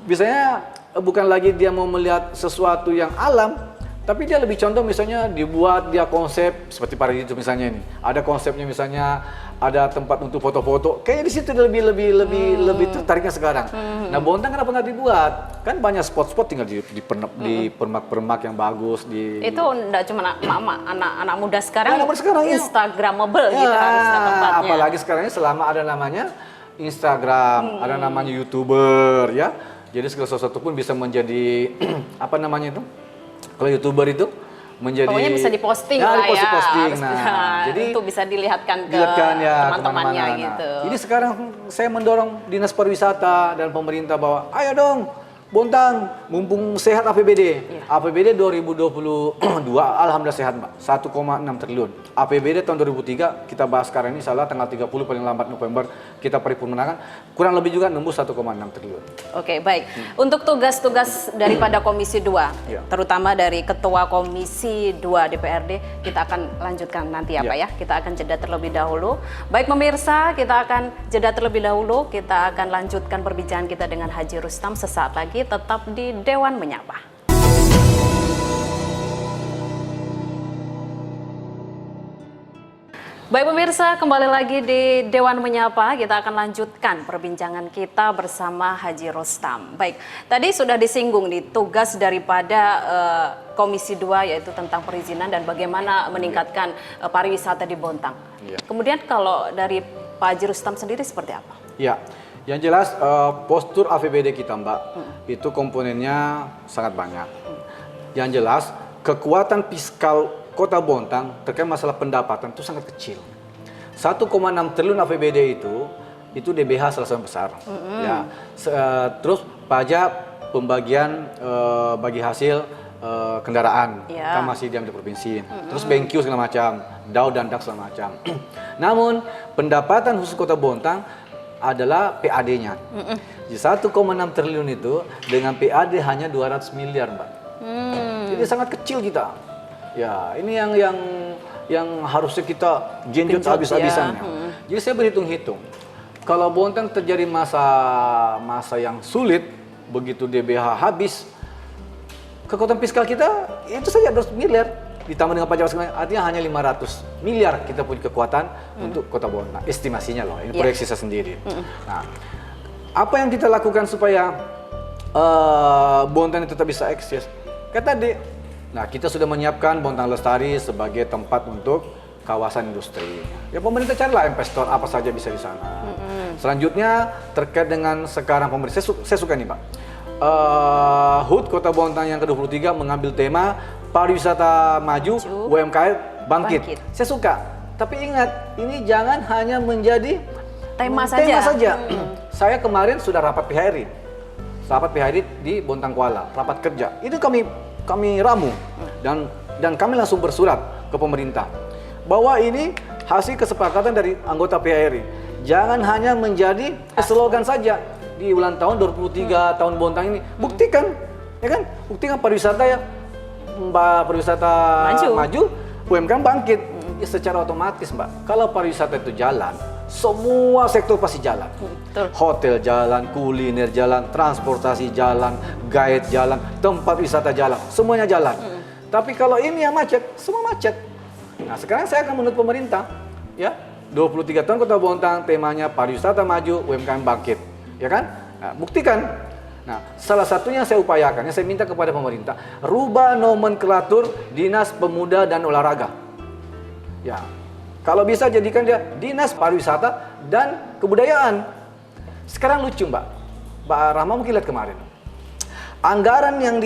S3: Biasanya bukan lagi dia mau melihat sesuatu yang alam, tapi dia lebih condong misalnya dibuat dia konsep seperti Paris itu misalnya ini. Ada konsepnya misalnya, ada tempat untuk foto-foto. Kayaknya di situ lebih tertariknya sekarang. Nah, Bontang kenapa nggak dibuat? Kan banyak spot-spot tinggal di permak-permak yang bagus di.
S2: Itu enggak cuma anak muda sekarang.
S3: Anak muda sekarang
S2: Instagramable
S3: ya,
S2: gitu harusnya tempatnya.
S3: Apalagi sekarang ini selama ada namanya Instagram, ada namanya YouTuber ya. Jadi segala sesuatu pun bisa menjadi apa namanya itu? Kalau YouTuber itu menjadi
S2: pokoknya bisa diposting
S3: ya,
S2: lah ya.
S3: Posting. Nah, jadi
S2: itu bisa dilihatkan ke
S3: ya,
S2: teman-temannya
S3: kemana-mana.
S2: gitu.
S3: Jadi sekarang saya mendorong Dinas Pariwisata dan pemerintah bahwa ayo dong Bontang, mumpung sehat APBD. APBD 2022 alhamdulillah sehat, Mbak. 1,6 triliun. APBD tahun 2003 kita bahas sekarang ini salah tanggal 30 paling lambat November kita paripurnakan, kurang lebih juga nembus 1,6 triliun.
S2: Oke, baik. Untuk tugas-tugas daripada Komisi 2, terutama dari Ketua Komisi 2 DPRD, kita akan lanjutkan nanti ya Pak ya. Kita akan jeda terlebih dahulu. Baik pemirsa, kita akan jeda terlebih dahulu. Kita akan lanjutkan perbincangan kita dengan Haji Rustam sesaat lagi. Tetap di Dewan Menyapa. Baik pemirsa, kembali lagi di Dewan Menyapa. Kita akan lanjutkan perbincangan kita bersama Haji Rustam. Baik, tadi sudah disinggung nih tugas daripada Komisi 2 yaitu tentang perizinan dan bagaimana meningkatkan pariwisata di Bontang. Kemudian kalau dari Pak Haji Rustam sendiri seperti apa?
S3: Ya. Yang jelas postur APBD kita Mbak, itu komponennya sangat banyak. Yang jelas kekuatan fiskal Kota Bontang terkait masalah pendapatan itu sangat kecil. 1,6 triliun APBD itu DBH salah satu besar. Ya. Terus pajak pembagian bagi hasil kendaraan kan masih diam di provinsi. Terus BenQ segala macam, DAU dan DAK segala macam. Namun pendapatan khusus Kota Bontang adalah PAD-nya. Di 1,6 triliun itu dengan PAD hanya 200 miliar, Mbak. Jadi sangat kecil kita. Ya, ini yang harusnya kita genjot habis-habisannya. Jadi saya berhitung-hitung. Kalau Bontang terjadi masa yang sulit, begitu DBH habis, kekuatan fiskal kita itu saja 200 miliar. Ditambah dengan pajak segala, artinya hanya 500 miliar kita punya kekuatan untuk Kota Bontang. Estimasinya loh, ini proyeksi saya sendiri. Nah, apa yang kita lakukan supaya Bontang itu tetap bisa eksis. Kayak tadi, nah kita sudah menyiapkan Bontang Lestari sebagai tempat untuk kawasan industri. Ya pemerintah carilah investor apa saja bisa di sana. Selanjutnya terkait dengan sekarang pemerintah, saya suka nih Pak. HUT Kota Bontang yang ke-23 mengambil tema pariwisata maju, UMKM bangkit. Saya suka. Tapi ingat, ini jangan hanya menjadi
S2: Tema saja.
S3: Saya kemarin sudah rapat PHRI. Rapat PHRI di Bontang Kuala, rapat kerja. Itu kami ramu dan kami langsung bersurat ke pemerintah bahwa ini hasil kesepakatan dari anggota PHRI. Jangan hanya menjadi slogan saja di ulang tahun 23 tahun Bontang ini. Buktikan, ya kan? Buktikan pariwisata ya, pariwisata maju, UMKM bangkit. Ya, secara otomatis Mbak, kalau pariwisata itu jalan, semua sektor pasti jalan.
S2: Betul.
S3: Hotel jalan, kuliner jalan, transportasi jalan, guide jalan, tempat wisata jalan, semuanya jalan. Tapi kalau ini yang macet, semua macet. Nah sekarang saya akan menurut pemerintah, ya 23 tahun Kota Bontang, temanya pariwisata maju, UMKM bangkit, ya kan? Nah, buktikan. Nah, salah satunya saya upayakan, yang saya minta kepada pemerintah, rubah nomenklatur Dinas Pemuda dan Olahraga. Ya, kalau bisa jadikan dia Dinas Pariwisata dan Kebudayaan. Sekarang lucu Mbak Rahma mungkin lihat kemarin. Anggaran yang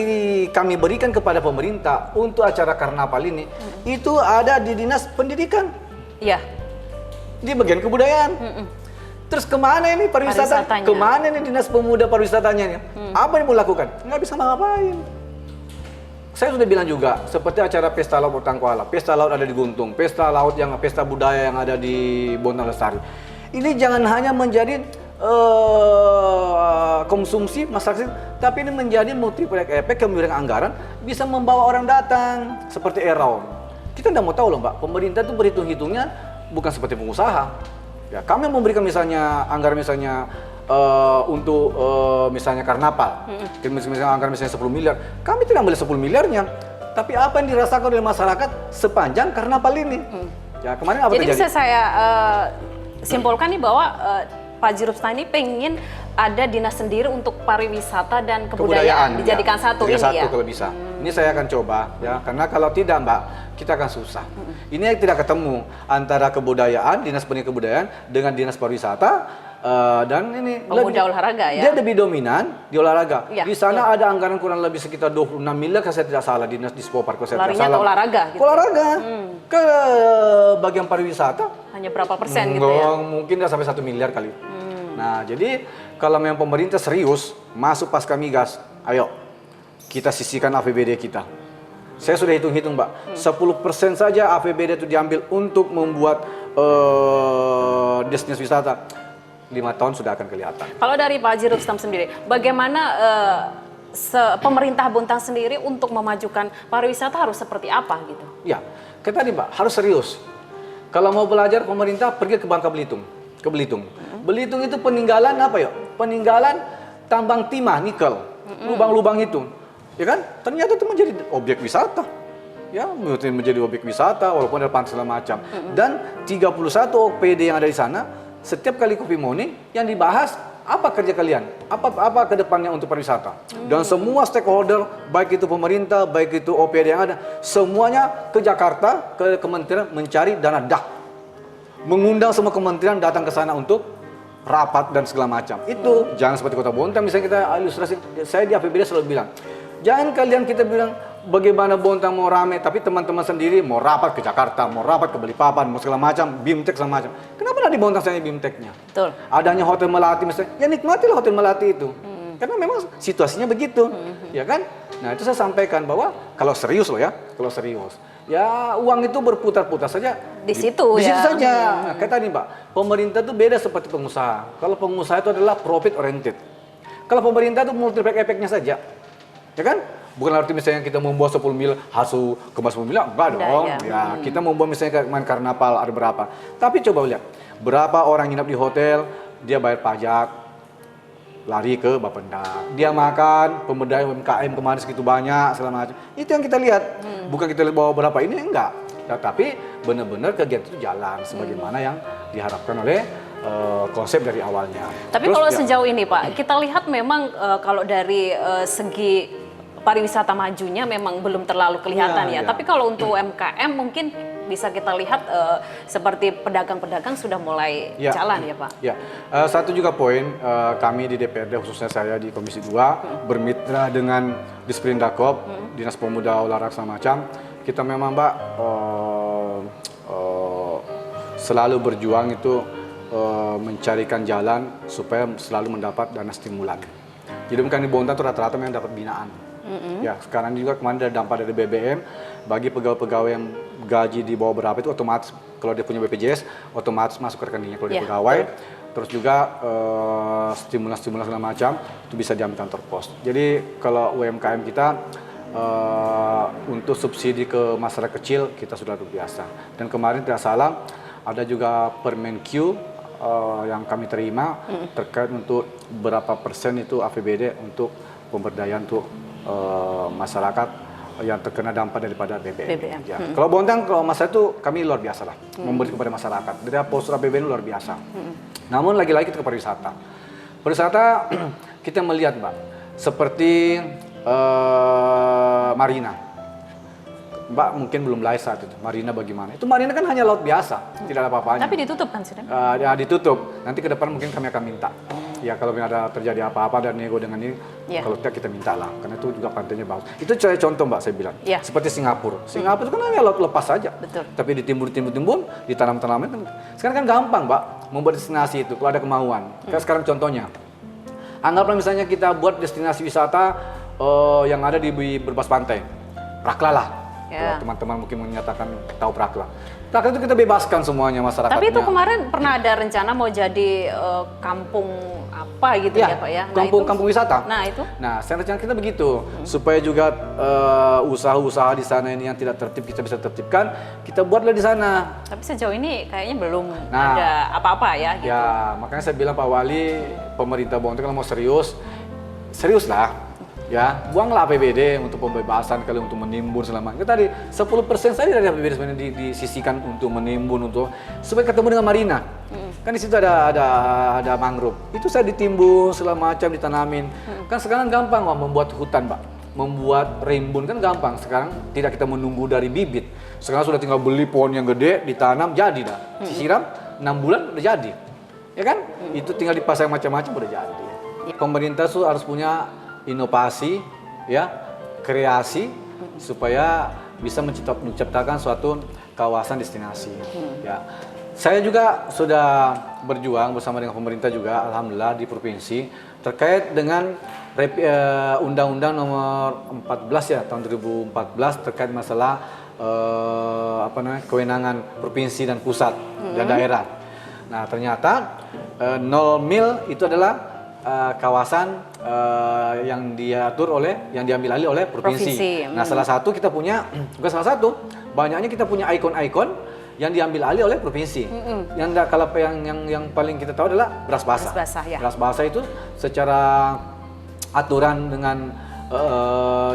S3: kami berikan kepada pemerintah untuk acara karnaval ini, itu ada di Dinas Pendidikan.
S2: Iya.
S3: Di bagian kebudayaan. Terus kemana ini pariwisata? Kemana ini Dinas Pemuda Pariwisatanya? Apa yang mau lakukan? Nggak bisa ngapain. Saya sudah bilang juga, seperti acara Pesta Laut Bontang Kuala, Pesta Laut ada di Guntung, Pesta Budaya yang ada di Bontang Lestari. Ini jangan hanya menjadi konsumsi masyarakat, tapi ini menjadi multiplier efek, kemudian anggaran bisa membawa orang datang seperti around. Kita tidak mau tahu loh Mbak, pemerintah itu berhitung-hitungnya bukan seperti pengusaha. Ya, kami memberikan misalnya anggaran misalnya untuk misalnya karnaval, misalnya anggaran misalnya 10 miliar, kami tidak ambil 10 miliarnya, tapi apa yang dirasakan oleh masyarakat sepanjang karnaval ini. Ya, kemarin apa
S2: Jadi
S3: terjadi?
S2: bisa saya simpulkan nih bahwa Pak Jirupsta ini pengen ada dinas sendiri untuk pariwisata dan kebudayaan dijadikan satu ini
S3: satu
S2: ya.
S3: Kalau bisa. Ini saya akan coba ya, karena kalau tidak Mbak, kita akan susah. Ini tidak ketemu antara kebudayaan, Dinas Pendidikan Kebudayaan dengan Dinas Pariwisata. Dan ini
S2: Pemuda olahraga ya.
S3: Dia lebih dominan di olahraga.
S2: Ya,
S3: di sana ada anggaran kurang lebih sekitar 26 miliar kalau saya tidak salah di Dinas Dispopar kalau saya tidak
S2: Larinya
S3: salah.
S2: ke olahraga gitu.
S3: Olahraga. Ke bagian pariwisata
S2: Hanya berapa persen gitu ya.
S3: mungkin nggak sampai 1 miliar kali. Nah, jadi kalau memang pemerintah serius masuk pasca migas, ayo kita sisihkan APBD kita. Saya sudah hitung-hitung Mbak, 10% saja APBD itu diambil untuk membuat destinasi wisata. 5 tahun sudah akan kelihatan.
S2: Kalau dari Pak Jirupstam sendiri, bagaimana pemerintah Bontang sendiri untuk memajukan pariwisata harus seperti apa gitu?
S3: Ya, kayak tadi Mbak, harus serius. Kalau mau belajar pemerintah pergi ke Bangka Belitung, ke Belitung. Belitung itu peninggalan apa ya? Peninggalan tambang timah, nikel, lubang-lubang itu, ya kan? Ternyata itu menjadi objek wisata. Ya, menjadi objek wisata walaupun ada pantai segala macam. Dan 31 OPD yang ada di sana, setiap kali kopi morning yang dibahas apa kerja kalian, apa kedepannya untuk pariwisata, dan semua stakeholder baik itu pemerintah, baik itu OPD yang ada, semuanya ke Jakarta ke kementerian mencari dana DAK, mengundang semua kementerian datang ke sana untuk rapat dan segala macam. Itu jangan seperti Kota Bontang misalnya kita ilustrasi. Saya di APBD selalu bilang, jangan kalian kita bilang bagaimana Bontang mau rame, tapi teman-teman sendiri mau rapat ke Jakarta, mau rapat ke Balikpapan, mau segala macam, BIMTEK segala macam. Kenapa nggak di Bontang saya BIMTEK-nya?
S2: Betul.
S3: Adanya Hotel Melati misalnya, ya nikmatilah Hotel Melati itu. Karena memang situasinya begitu, ya kan? Nah itu saya sampaikan bahwa kalau serius loh ya, kalau serius, ya uang itu berputar-putar saja
S2: Di situ
S3: di
S2: ya.
S3: situ saja. Nah, kayak tadi Mbak, pemerintah itu beda seperti pengusaha. Kalau pengusaha itu adalah profit oriented. Kalau pemerintah itu multiplier efeknya saja, ya kan? Bukan arti misalnya kita membuat 10 miliar, hasil kemas 10 miliar, enggak dong. Ya, kita membuat misalnya main karnaval ada berapa. Tapi coba lihat, berapa orang nginap di hotel, dia bayar pajak, lari ke Bapenda. Dia makan, pemberdayaan UMKM kemarin segitu banyak, segala macam. Itu yang kita lihat. Bukan kita lihat bawa berapa, ini enggak. Ya, tapi benar-benar kegiatan itu jalan sebagaimana yang diharapkan oleh konsep dari awalnya.
S2: Tapi
S3: Terus,
S2: kalau
S3: ya,
S2: sejauh ini Pak, kita lihat memang kalau dari segi pariwisata majunya memang belum terlalu kelihatan ya.
S3: Iya.
S2: Tapi kalau untuk UMKM mungkin bisa kita lihat seperti pedagang-pedagang sudah mulai
S3: Ya.
S2: jalan ya Pak.
S3: Ya, satu juga poin kami di DPRD khususnya saya di Komisi 2 bermitra dengan Disperindakob, Dinas Pemuda Olahraga segala macam. Kita memang Mbak selalu berjuang itu mencarikan jalan supaya selalu mendapat dana stimulan. Jadi bukan di Bontang itu rata-rata memang dapat binaan. Ya, sekarang juga kemarin ada dampak dari BBM bagi pegawai-pegawai yang gaji di bawah berapa itu otomatis kalau dia punya BPJS otomatis masuk ke rekeningnya kalau dia
S2: Ya,
S3: pegawai. Terus juga stimulan-stimulan segala macam itu bisa diambil kantor pos. Jadi kalau UMKM kita untuk subsidi ke masyarakat kecil kita sudah luar biasa. Dan kemarin tidak salah ada juga Permenq yang kami terima terkait untuk berapa persen itu APBD untuk pemberdayaan untuk masyarakat yang terkena dampak daripada BBM. Ya. Kalau Bontang, kalau masalah itu kami luar biasa lah memberi kepada masyarakat. Dari postur APBD luar biasa. Namun lagi-lagi kita ke pariwisata. Pariwisata kita melihat Mbak, seperti Marina. Mbak mungkin belum lahir saat itu. Marina bagaimana? Itu Marina kan hanya laut biasa, tidak ada apa-apanya.
S2: Tapi ditutup kan sudah?
S3: Ya ditutup. Nanti ke depan mungkin kami akan minta. Ya kalau ada terjadi apa-apa dan nego dengan ini, kalau tidak kita minta lah. Karena itu juga pantainya bagus. Itu contoh Mbak saya bilang. Seperti Singapura. Singapura itu kan hanya laut lepas saja.
S2: Betul.
S3: Tapi ditimbun, ditanam-tanamin. Sekarang kan gampang Mbak membuat destinasi itu kalau ada kemauan. Kayak sekarang contohnya. Anggaplah misalnya kita buat destinasi wisata yang ada di berbas pantai. Prakla lah. Kalau teman-teman mungkin menyatakan tahu Prakla. Prakla itu kita bebaskan semuanya masyarakatnya.
S2: Tapi itu kemarin pernah ada rencana mau jadi kampung apa gitu ya Pak ya?
S3: Kampung wisata.
S2: Nah itu?
S3: Nah, rencana kita begitu supaya juga usaha-usaha di sana ini yang tidak tertib kita bisa tertibkan, kita buatlah di sana.
S2: Tapi sejauh ini kayaknya belum ada apa-apa ya. Gitu.
S3: Ya, makanya saya bilang Pak Wali, pemerintah Bontang kalau mau serius lah. Ya, buanglah APBD untuk pembebasan kali untuk menimbun selama. Kita tadi 10% saja dari APBD sebenarnya disisikan untuk menimbun untuk supaya ketemu dengan marina. Kan di situ ada mangrove. Itu saya ditimbun segala macam ditanamin. Kan sekarang gampang membuat hutan, Pak. Membuat rimbun kan gampang. Sekarang tidak kita menunggu dari bibit. Sekarang sudah tinggal beli pohon yang gede, ditanam jadi dah. Disiram 6 bulan udah jadi. Ya kan? Itu tinggal dipasang macam-macam udah jadi. Pemerintah tuh harus punya inovasi, ya, kreasi supaya bisa menciptakan suatu kawasan destinasi. Ya, saya juga sudah berjuang bersama dengan pemerintah juga, alhamdulillah di provinsi terkait dengan Undang-Undang Nomor 14 ya tahun 2014 terkait masalah kewenangan provinsi dan pusat dan daerah. Nah ternyata 0 mil itu adalah kawasan yang diambil alih oleh provinsi. Nah, salah satu kita punya, bukan salah satu, banyaknya kita punya ikon-ikon yang diambil alih oleh provinsi. Yang paling kita tahu adalah beras basah. Beras basah itu secara aturan dengan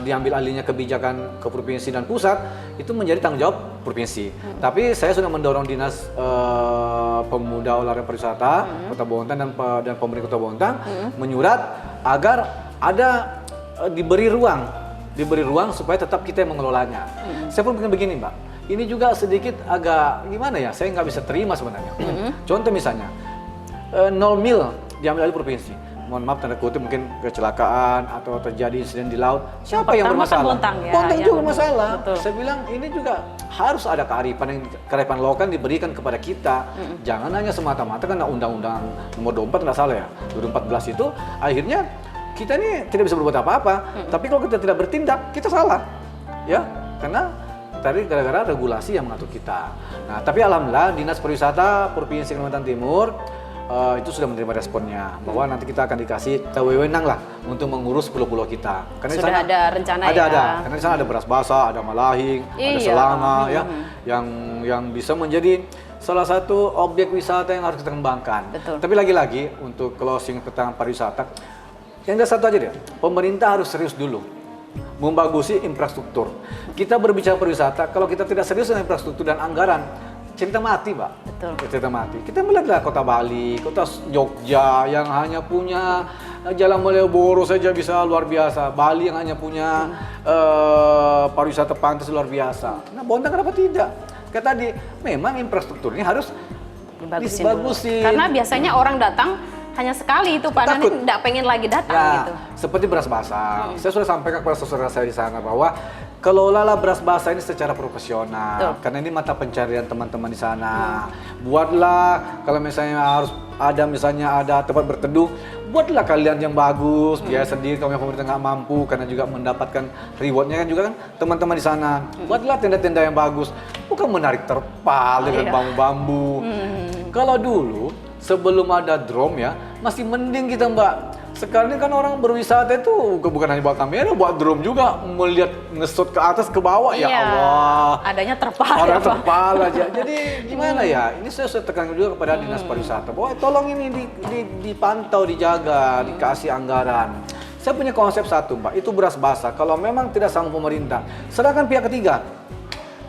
S3: diambil alihnya kebijakan ke provinsi dan pusat itu menjadi tanggung jawab provinsi. Tapi saya sudah mendorong Dinas Pemuda Olahraga Pariwisata Kota Bontang dan pemerintah Kota Bontang menyurat agar ada diberi ruang supaya tetap kita yang mengelolanya. Saya pun begini Mbak, ini juga sedikit agak gimana ya, saya nggak bisa terima sebenarnya. Contoh misalnya 0 mil diambil alih provinsi. Mohon maaf tanda kutip mungkin kecelakaan atau terjadi insiden di laut, siapa yang bermasalah? Bontang juga bermasalah. Saya bilang ini juga harus ada kearifan lokal diberikan kepada kita. Jangan hanya semata-mata karena Undang-Undang Nomor 24 tidak salah ya 2014 itu akhirnya kita ini tidak bisa berbuat apa-apa. Tapi kalau kita tidak bertindak kita salah, ya karena tadi gara-gara regulasi yang mengatur kita. Nah tapi alhamdulillah Dinas Pariwisata Provinsi Kalimantan Timur itu sudah menerima responnya bahwa nanti kita akan dikasih wewenang lah untuk mengurus pulau-pulau kita. Karena
S2: sudah
S3: sana,
S2: ada rencana ya.
S3: Ada. Karena di sana ada beras basah, ada malahing, ada selanga ya, yang bisa menjadi salah satu objek wisata yang harus kita kembangkan. Tapi lagi-lagi untuk closing tentang pariwisata, yang ada satu aja deh, pemerintah harus serius dulu membagusi infrastruktur. Kita berbicara pariwisata, kalau kita tidak serius dengan infrastruktur dan anggaran, cinta mati, Mbak.
S2: Betul.
S3: Cinta mati. Kita melihatlah kota Bali, kota Jogja yang hanya punya Jalan Malioboro saja bisa luar biasa. Bali yang hanya punya pariwisata pantai luar biasa. Nah, Bontang kenapa tidak? Kayak tadi, memang infrastrukturnya harus dibagusin.
S2: Karena biasanya orang datang hanya sekali itu Pak, nanti tidak pengen lagi datang
S3: ya,
S2: gitu.
S3: Seperti beras basah. Saya sudah sampaikan kepada saudara saya di sana bahwa kelolalah beras basah ini secara profesional.
S2: Tuh.
S3: Karena ini mata pencarian teman-teman di sana. Buatlah kalau misalnya harus ada tempat berteduh, buatlah kalian yang bagus, biaya sendiri kalau yang pemerintah nggak mampu karena juga mendapatkan rewardnya kan juga kan teman-teman di sana. Buatlah tenda-tenda yang bagus, bukan menarik terpal dengan bambu-bambu. Kalau dulu sebelum ada drone ya masih mending kita Mbak. Sekarang ini kan orang berwisata itu bukan hanya bawa kamera, buat drone juga melihat ngesot ke atas ke bawah ya Allah.
S2: Adanya terpal.
S3: Orang terpal aja. Jadi gimana ya? Ini saya sudah tekankan juga kepada dinas pariwisata bahwa tolong ini dipantau, dijaga, dikasih anggaran. Saya punya konsep satu Mbak, itu beras basah. Kalau memang tidak sanggup pemerintah, serahkan pihak ketiga.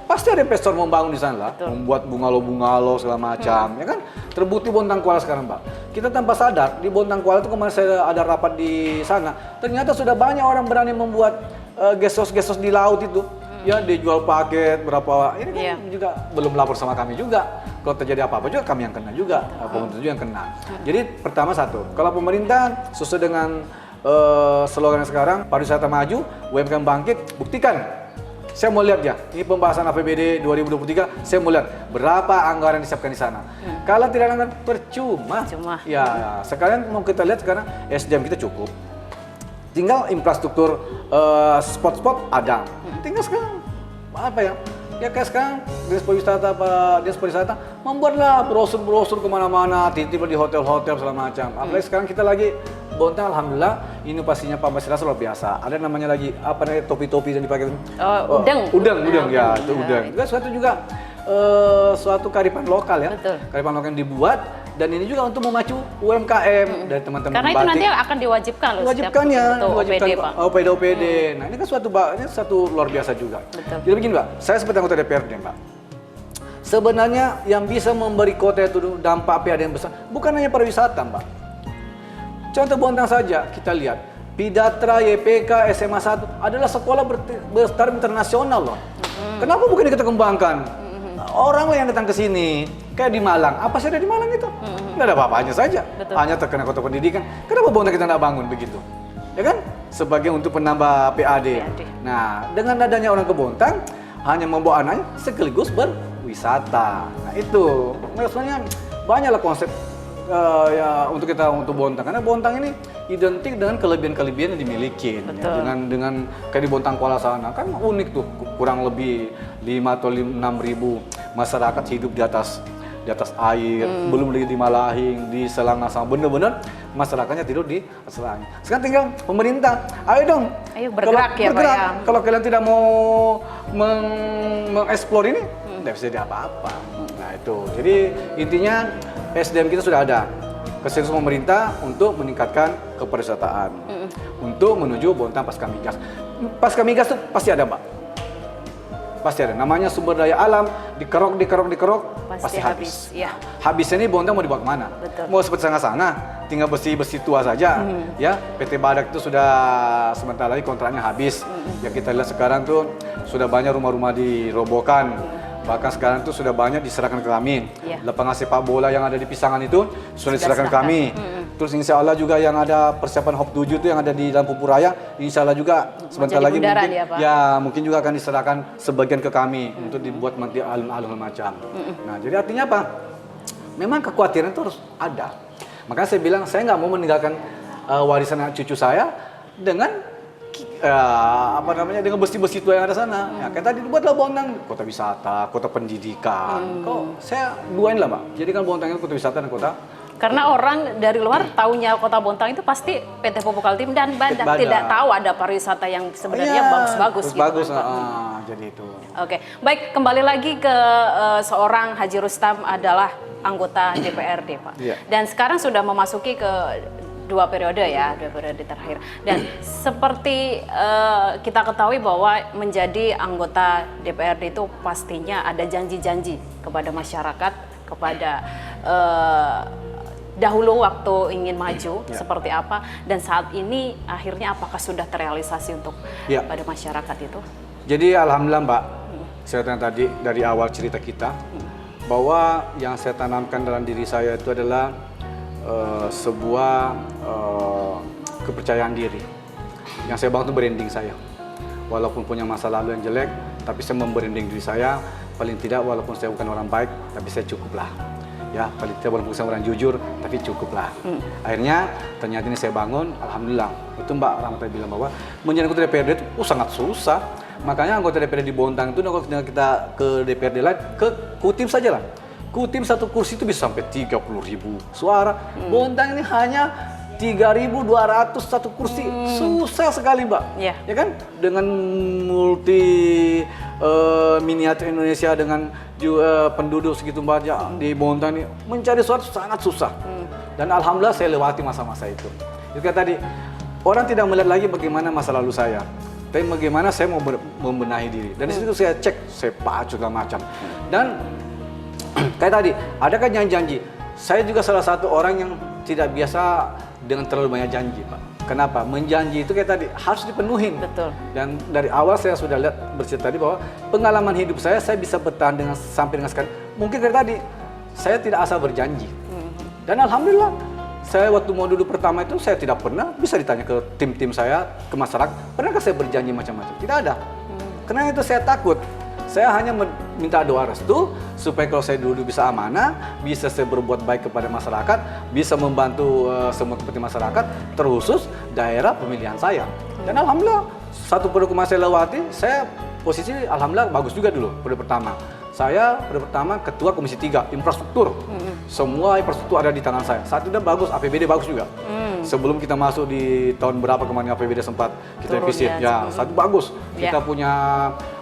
S3: Pasti ada investor membangun di sana lah, membuat bungalow segala macam, ya kan? Terbukti Bontang Kuala sekarang, Mbak. Kita tanpa sadar di Bontang Kuala itu kemarin saya ada rapat di sana, ternyata sudah banyak orang berani membuat gesos-gesos di laut itu, ya dijual paket berapa. Ini kan juga belum lapor sama kami juga. Kalau terjadi apa-apa juga kami yang kena juga, pemerintah juga yang kena. Jadi pertama satu, kalau pemerintah sesuai dengan slogan sekarang pariwisata maju, UMKM bangkit, buktikan. Saya mau lihat ya, ini pembahasan APBD 2023, saya mau lihat berapa anggaran disiapkan di sana. Kalau tidak ada anggaran, percuma. Ya, sekarang mau kita lihat sekarang SDM kita cukup. Tinggal infrastruktur spot-spot ada. Tinggal sekarang apa ya? Ya kayak sekarang dinas pariwisata membuatlah brosur-brosur kemana-mana, titip di hotel-hotel segala macam. Apalagi sekarang kita lagi Bontang, alhamdulillah inovasinya Pak Basirasa luar biasa. Ada namanya lagi apa namanya topi-topi yang dipakai. Udang ya, itu udang. Juga suatu kearifan lokal ya.
S2: Betul.
S3: Kearifan lokal yang dibuat dan ini juga untuk memacu UMKM dari teman-teman.
S2: Karena itu nanti akan diwajibkan loh.
S3: Diwajibkan ya, OPD.
S2: Hmm.
S3: Nah, ini kan satu luar biasa juga.
S2: Betul.
S3: Jadi begini, Mbak, saya sebagai anggota DPRD, Mbak. Sebenarnya yang bisa memberi kota itu dampak PAD yang besar bukan hanya pariwisata, Mbak. Contoh Bontang saja, kita lihat Pidatra YPK SMA 1 adalah sekolah bertaraf internasional loh. Kenapa bukan kita kembangkan? Orang yang datang ke sini, kayak di Malang, apa sih ada di Malang itu? Nggak ada apa-apanya saja, hanya terkena kota pendidikan. Kenapa Bontang kita nggak bangun begitu? Ya kan? Sebagai untuk penambah PAD. Nah, dengan adanya orang ke Bontang, hanya membawa anaknya sekaligus berwisata. Nah itu, maksudnya banyaklah konsep untuk Bontang, karena Bontang ini identik dengan kelebihan-kelebihan yang dimiliki ya, dengan kayak di Bontang Kuala sana kan unik tuh, kurang lebih 5 atau 6 ribu masyarakat hidup di atas air, belum lagi di Malahing, di Selangasang, bener-bener masyarakatnya tidur di Selang. Sekarang tinggal pemerintah, ayo bergerak ya Pak ya. Kalau kalian tidak mau mengeksplor ini, tidak bisa jadi apa-apa. Nah itu, jadi intinya SDM kita sudah ada, keseriusan pemerintah untuk meningkatkan kepariwisataan, untuk menuju Bontang pasca migas. Pasca migas itu pasti ada, Mbak. Pasti ada. Namanya sumber daya alam, dikerok, pasti habis.
S2: Ya.
S3: Habisnya ini Bontang mau dibawa kemana?
S2: Betul.
S3: Mau seperti sana, tinggal besi tua saja. Ya, PT Badak itu sudah sebentar lagi kontraknya habis. Ya kita lihat sekarang tuh sudah banyak rumah-rumah dirobohkan. Bahkan sekarang itu sudah banyak diserahkan ke kami. Lapangan sepak bola yang ada di Pisangan itu sudah diserahkan ke kami. Terus insya Allah juga yang ada persiapan HOP 7 itu yang ada di Lampu Puraya, insya Allah juga sebentar lagi mungkin juga akan diserahkan sebagian ke kami untuk dibuat nanti alun-alun macam. Nah jadi artinya apa? Memang kekhawatiran itu harus ada. Makanya saya bilang saya nggak mau meninggalkan warisan cucu saya dengan dengan besi-besi tua yang ada sana. Ya, kayak tadi dibuatlah Bontang kota wisata, kota pendidikan. Kok saya duain lah, Mbak. Jadi kan Bontang itu kota wisata dan kota.
S2: Karena orang dari luar taunya kota Bontang itu pasti PT Pupuk Kaltim dan Badak, tidak tahu ada pariwisata yang sebenarnya bagus-bagus gitu.
S3: Bagus, jadi itu.
S2: Oke, baik, kembali lagi ke seorang Haji Rustam adalah anggota DPRD, Pak. Dan sekarang sudah memasuki ke 2 periode ya, 2 periode terakhir. Dan seperti kita ketahui bahwa menjadi anggota DPRD itu pastinya ada janji-janji kepada masyarakat, kepada dahulu waktu ingin maju seperti apa, dan saat ini akhirnya apakah sudah terrealisasi untuk pada masyarakat itu?
S3: Jadi alhamdulillah Mbak, saya tadi dari awal cerita kita bahwa yang saya tanamkan dalam diri saya itu adalah sebuah kepercayaan diri. Yang saya bangun itu branding saya. Walaupun punya masa lalu yang jelek, tapi saya membranding diri saya, paling tidak walaupun saya bukan orang baik, tapi saya cukuplah. Ya, paling tidak walaupun saya orang jujur, tapi cukuplah. Akhirnya ternyata ini saya bangun, alhamdulillah. Itu Mbak Rahmat bilang bahwa menjadi anggota DPRD itu sangat susah. Makanya anggota DPRD di Bontang itu kalau kita ke DPRD lain, ke Kutim saja lah. Kutim satu kursi itu bisa sampai 30.000 suara. Bontang ini hanya 3.200 satu kursi. Susah sekali Mbak. Ya kan? Dengan multi miniatur Indonesia dengan penduduk segitu banyak di Bontang ini mencari suara sangat susah. Dan alhamdulillah saya lewati masa-masa itu. Itu kayak tadi, orang tidak melihat lagi bagaimana masa lalu saya, tapi bagaimana saya mau membenahi diri. Dan di situ saya cek, saya pacu segala macam. Dan kayak tadi, adakah janji-janji? Saya juga salah satu orang yang tidak biasa dengan terlalu banyak janji, Pak. Kenapa? Menjanji itu kayak tadi harus dipenuhin.
S2: Betul.
S3: Dan dari awal saya sudah lihat bercerita tadi bahwa pengalaman hidup saya bisa bertahan dengan sampai dengan sekarang. Mungkin dari tadi saya tidak asal berjanji. Dan alhamdulillah, saya waktu mau duduk pertama itu saya tidak pernah bisa ditanya ke tim-tim saya, ke masyarakat, pernahkah saya berjanji macam-macam? Tidak ada. Karena itu saya takut. Saya hanya minta doa restu supaya kalau saya dulu bisa amanah, bisa saya berbuat baik kepada masyarakat, bisa membantu semua kepentingan masyarakat, terkhusus daerah pemilihan saya. Dan alhamdulillah, satu periode saya lewati, saya posisi alhamdulillah bagus juga dulu periode pertama. Saya periode pertama ketua Komisi 3 infrastruktur. Semua infrastruktur ada di tangan saya. Saat itu bagus, APBD bagus juga. Sebelum kita masuk di tahun berapa kemarin APBD sempat kita visit, ya satu bagus. Kita punya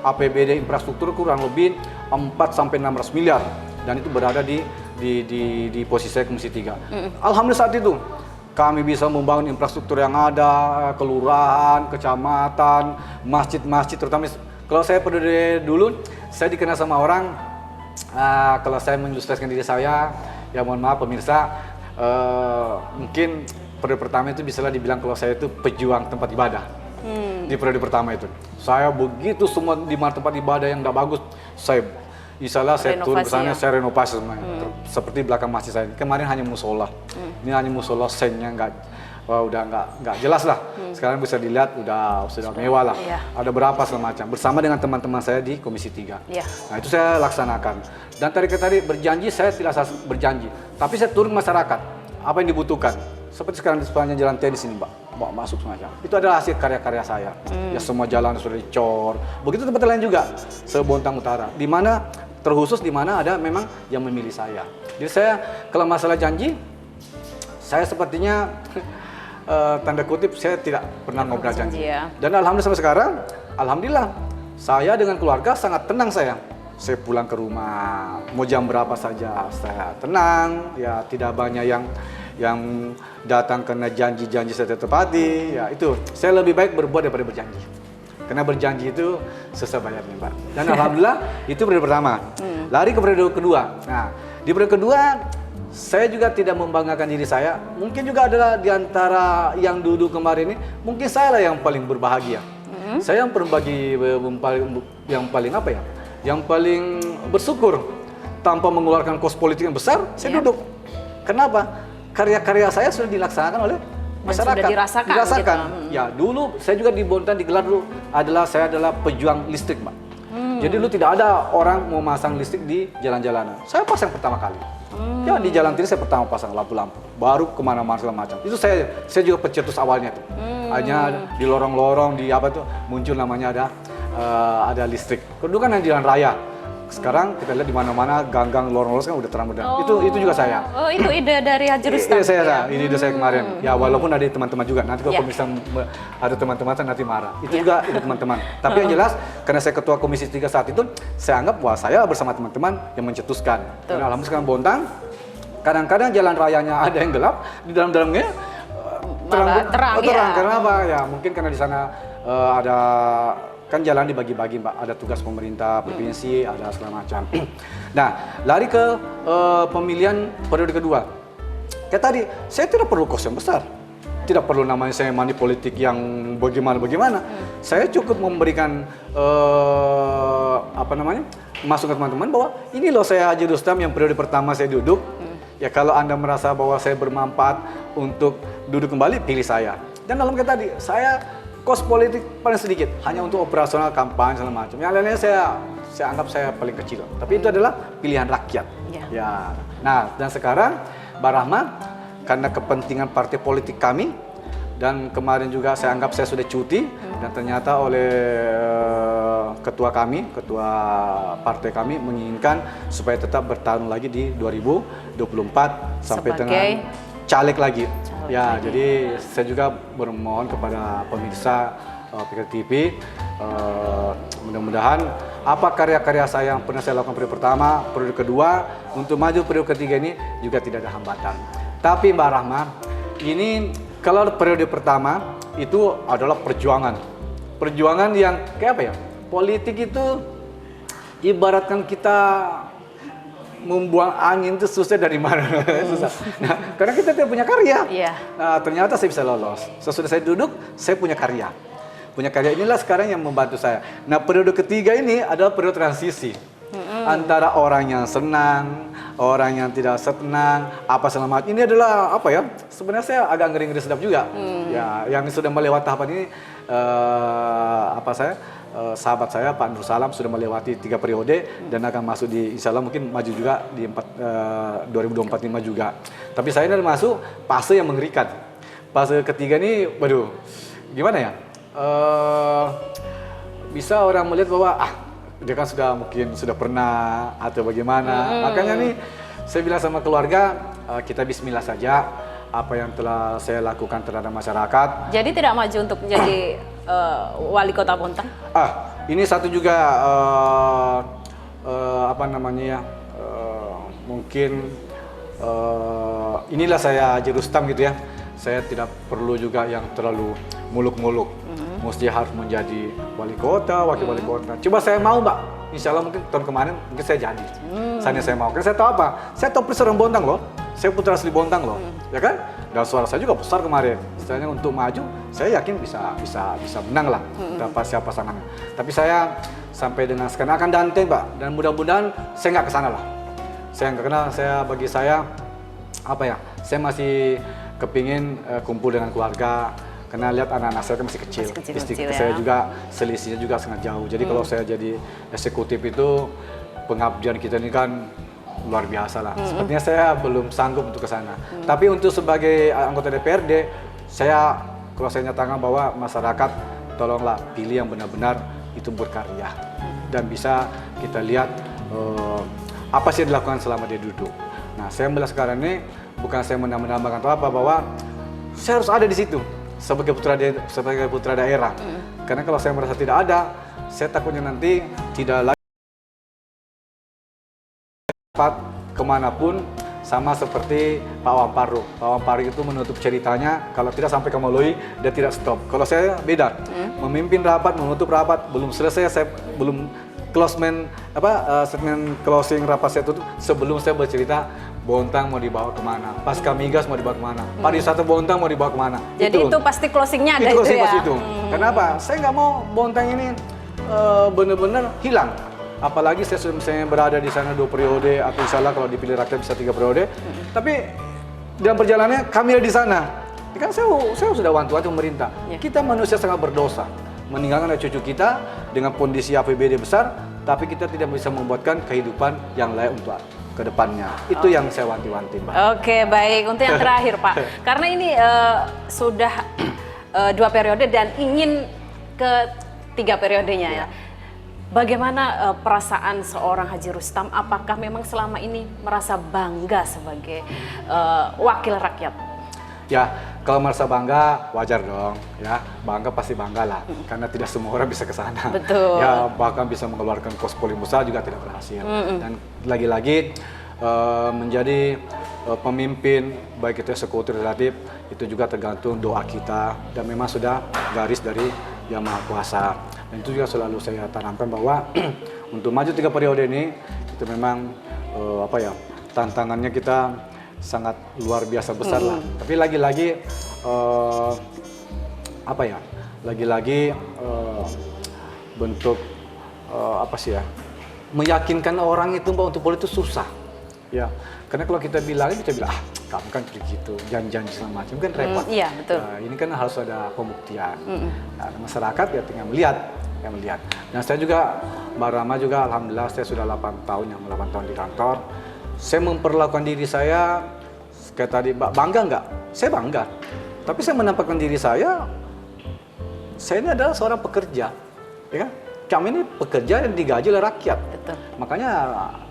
S3: APBD infrastruktur kurang lebih 4-600 miliar dan itu berada di posisi saya Komisi 3. Alhamdulillah saat itu kami bisa membangun infrastruktur yang ada, kelurahan, kecamatan, masjid-masjid, terutama kalau saya periode dulu saya dikenal sama orang kalau saya mengilustrasikan diri saya, ya mohon maaf pemirsa, mungkin periode pertama itu bisalah dibilang kalau saya itu pejuang tempat ibadah. Di periode pertama itu saya begitu semua di mana tempat ibadah yang tidak bagus saya turun ke sana, saya renovasi semuanya. Seperti belakang masjid saya kemarin hanya musola. Ini hanya musola sennya udah nggak jelas lah. Sekarang bisa dilihat sudah mewah lah. Ada berapa semacam bersama dengan teman-teman saya di Komisi 3. Nah itu saya laksanakan. Dan tadi berjanji saya tidak berjanji, tapi saya turun masyarakat apa yang dibutuhkan. Seperti sekarang di sepanjang jalan tenis ini Mbak, masuk semacam. Itu adalah hasil karya-karya saya. Ya semua jalan sudah dicor. Begitu tempat lain juga, se-Bontang Utara. Di mana terkhusus di mana ada memang yang memilih saya. Jadi saya kalau masalah janji, saya sepertinya tanda kutip saya tidak pernah ngobrol janji. Dan alhamdulillah sampai sekarang, alhamdulillah saya dengan keluarga sangat tenang saya. Saya pulang ke rumah, mau jam berapa saja saya tenang. Ya tidak banyak yang datang karena janji-janji saya tepati, ya itu saya lebih baik berbuat daripada berjanji. Karena berjanji itu susah bayarnya, Pak. Dan alhamdulillah itu periode pertama. Lari ke periode kedua. Nah, di periode kedua saya juga tidak membanggakan diri saya. Mungkin juga adalah di antara yang duduk kemarin ini, mungkin saya lah yang paling berbahagia. Saya yang paling bersyukur tanpa mengeluarkan kos politik yang besar, saya duduk. Kenapa? Karya-karya saya sudah dilaksanakan oleh masyarakat.
S2: Sudah dirasakan. Gitu.
S3: Ya, dulu saya juga di Bontang digelar dulu saya adalah pejuang listrik, Mbak. Jadi dulu tidak ada orang mau masang listrik di jalan-jalanan. Saya pasang pertama kali. Ya di jalan Tiri saya pertama pasang lampu-lampu. Baru kemana-mana segala macam. Itu saya juga pencetus awalnya tuh. Hanya di lorong-lorong muncul namanya ada listrik. Dulu kan yang jalan raya. Sekarang kita lihat di mana-mana gang-gang lorong-lorong kan udah terang benderang. Itu juga saya.
S2: Oh, itu ide dari Haji Rustam.
S3: Iya, ide saya kemarin. Ya walaupun ada teman-teman juga. Nanti kalau bisa ada teman-teman nanti marah. Itu juga ide teman-teman. Tapi yang jelas karena saya ketua Komisi 3 saat itu, saya anggap bahwa saya bersama teman-teman yang mencetuskan. Karena alhamdulillah sekarang Bontang, kadang-kadang jalan rayanya ada yang gelap, di dalamnya
S2: malah terang,
S3: terang.
S2: ya.
S3: Karena apa? Ya mungkin karena di sana ada kan jalan dibagi-bagi, Mbak. Ada tugas pemerintah provinsi, ada segala macam. Nah, lari ke pemilihan periode kedua. Kayak tadi, saya tidak perlu kos yang besar. Tidak perlu namanya saya money politik yang bagaimana-bagaimana. Saya cukup memberikan masukan teman-teman bahwa ini loh saya Haji Rustam yang periode pertama saya duduk. Ya kalau Anda merasa bahwa saya bermanfaat untuk duduk kembali, pilih saya. Dan dalam kayak tadi, saya kos politik paling sedikit, hanya untuk operasional kampanye segala macam. Yang lainnya saya anggap saya paling kecil. Tapi itu adalah pilihan rakyat. Ya. Nah, dan sekarang Mbak Rahma, karena kepentingan partai politik kami, dan kemarin juga saya anggap saya sudah cuti, dan ternyata oleh ketua partai kami menginginkan supaya tetap bertarung lagi di 2024 sampai dengan caleg lagi. Jadi saya juga bermohon kepada pemirsa PKT TV, mudah-mudahan apa karya-karya saya yang pernah saya lakukan periode pertama, periode kedua, untuk maju periode ketiga ini juga tidak ada hambatan. Tapi Mbak Rahma, ini kalau periode pertama itu adalah perjuangan yang kayak apa ya? Politik itu ibaratkan kita membuang angin itu susah dari mana? Susah. Nah, karena kita tidak punya karya. Nah, ternyata saya bisa lolos. Sesudah saya duduk, saya punya karya. Punya karya inilah sekarang yang membantu saya. Nah, periode ketiga ini adalah periode transisi. Antara orang yang senang, orang yang tidak senang, apa segala macam. Ini adalah apa ya? Sebenarnya saya agak ngeri-ngeri sedap juga. Ya, yang sudah melewati tahapan ini sahabat saya Pak Nur Salam sudah melewati 3 periode dan akan masuk di insya Allah mungkin maju juga di 2025 juga. Tapi saya ini masuk fase yang mengerikan. Fase ketiga ini, waduh, gimana ya? Bisa orang melihat bahwa dia kan sudah pernah atau bagaimana. Makanya nih saya bilang sama keluarga, kita bismillah saja apa yang telah saya lakukan terhadap masyarakat.
S2: Jadi tidak maju untuk menjadi wali kota Bontang?
S3: Ini satu juga mungkin inilah saya Haji Rustam gitu ya. Saya tidak perlu juga yang terlalu muluk-muluk. Mesti harus menjadi wali kota, wakil wali kota. Coba saya mau, Mbak. Insya Allah mungkin tahun kemarin mungkin saya jadi. Saya mau. Karena saya tahu apa? Saya tahu persis orang Bontang loh. Saya putra asli Bontang loh, ya kan? Dan suara saya juga besar kemarin. Istilahnya untuk maju, saya yakin bisa menang lah. Dapat siapa pasangannya. Tapi saya sampai dengan sekarang akan dante, Mbak. Dan mudah-mudahan saya nggak kesana lah. Saya nggak kenal. Bagi saya saya masih kepingin kumpul dengan keluarga. Karena lihat anak-anak saya kan masih kecil.
S2: Kecil-kecil,
S3: saya
S2: ya.
S3: juga selisihnya juga sangat jauh. Jadi kalau saya jadi eksekutif itu pengabdian kita ini kan luar biasa lah. Sepertinya saya belum sanggup untuk ke sana. Tapi untuk sebagai anggota DPRD, kalau saya nyatakan bahwa masyarakat tolonglah pilih yang benar-benar itu berkarya. Dan bisa kita lihat apa sih yang dilakukan selama dia duduk. Nah, saya melihat sekarang ini bukan saya menambahkan atau apa, bahwa saya harus ada di situ sebagai putra daerah. Karena kalau saya merasa tidak ada, saya takutnya nanti tidak lagi dapat kemanapun, sama seperti Pak Wamparo. Pak Wamparo itu menutup ceritanya, kalau tidak sampai ke Moloi, dia tidak stop. Kalau saya beda, memimpin rapat, menutup rapat, belum selesai, saya belum statement closing rapat saya tutup, sebelum saya bercerita Bontang mau dibawa kemana, pasca migas mau dibawa kemana, pariwisata Bontang mau dibawa kemana.
S2: Jadi itu pasti closingnya ada
S3: itu
S2: itu ya?
S3: Pasti itu. Kenapa? Saya nggak mau Bontang ini benar-benar hilang. Apalagi saya sudah misalnya berada di sana 2 periode, atau insya Allah kalau dipilih rakyat bisa 3 periode. Tapi dalam perjalanannya kami ada di sana. Ini kan saya sudah wanti-wanti pemerintah. Kita manusia sangat berdosa. Meninggalkan cucu kita dengan kondisi APBD besar, tapi kita tidak bisa membuatkan kehidupan yang layak untuk ke depannya. Itu yang saya wanti-wanti, Mbak.
S2: Oke, baik. Untuk yang terakhir, Pak. Karena ini sudah 2 periode dan ingin ke 3 periodenya ya. Bagaimana perasaan seorang Haji Rustam? Apakah memang selama ini merasa bangga sebagai wakil rakyat?
S3: Ya, kalau merasa bangga wajar dong, ya. Bangga pasti bangga lah, karena tidak semua orang bisa ke sana.
S2: Betul.
S3: Ya, bahkan bisa mengeluarkan kos paling besar juga tidak berhasil. Dan lagi-lagi menjadi pemimpin, baik itu eksekutif legislatif, itu juga tergantung doa kita dan memang sudah garis dari Yang Maha Kuasa. Dan itu juga selalu saya tanamkan bahwa untuk maju 3 periode ini itu memang tantangannya kita sangat luar biasa besar lah. Tapi lagi-lagi bentuk meyakinkan orang itu Mbak untuk politik susah. Ya, karena kalau kita bilang kamu kan begitu, janji segala macam kan repot.
S2: Iya, betul.
S3: Nah, ini kan harus ada pembuktian. Nah, masyarakat ya tinggal melihat. Dan saya juga, Mbak Rama juga, alhamdulillah saya sudah 8 tahun di kantor. Saya memperlakukan diri saya kayak tadi, Mbak, bangga nggak? Saya bangga. Tapi saya menampakkan diri saya ini adalah seorang pekerja, ya kan? Kami ini pekerja dan digaji oleh rakyat.
S2: Betul.
S3: Makanya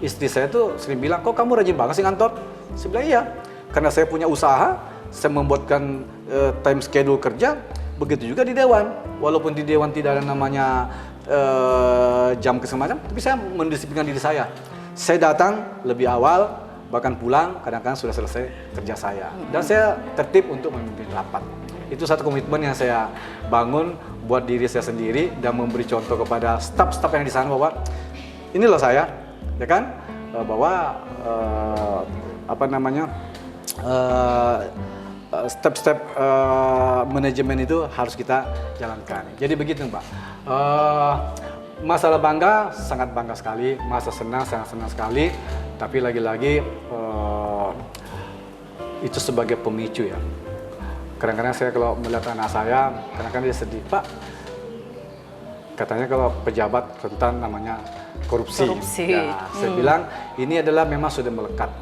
S3: istri saya tuh sering bilang, kok kamu rajin banget sih kantor? Saya bilang iya, karena saya punya usaha, saya membuatkan time schedule kerja, begitu juga di Dewan. Walaupun di Dewan tidak ada namanya jam kesemacam, tapi saya mendisiplinkan diri saya. Saya datang lebih awal, bahkan pulang kadang-kadang sudah selesai kerja saya. Dan saya tertib untuk memimpin rapat. Itu satu komitmen yang saya bangun buat diri saya sendiri dan memberi contoh kepada staf-staf yang di sana bahwa ini loh saya, ya kan, bahwa step-step manajemen itu harus kita jalankan. Jadi begitu Mbak. Masalah bangga, sangat bangga sekali. Masa senang, sangat senang sekali. Tapi lagi-lagi itu sebagai pemicu ya. Kadang-kadang saya kalau melihat anak saya, kadang-kadang dia sedih, Pak. Katanya kalau pejabat rentan namanya korupsi. Ya, saya bilang ini adalah memang sudah melekat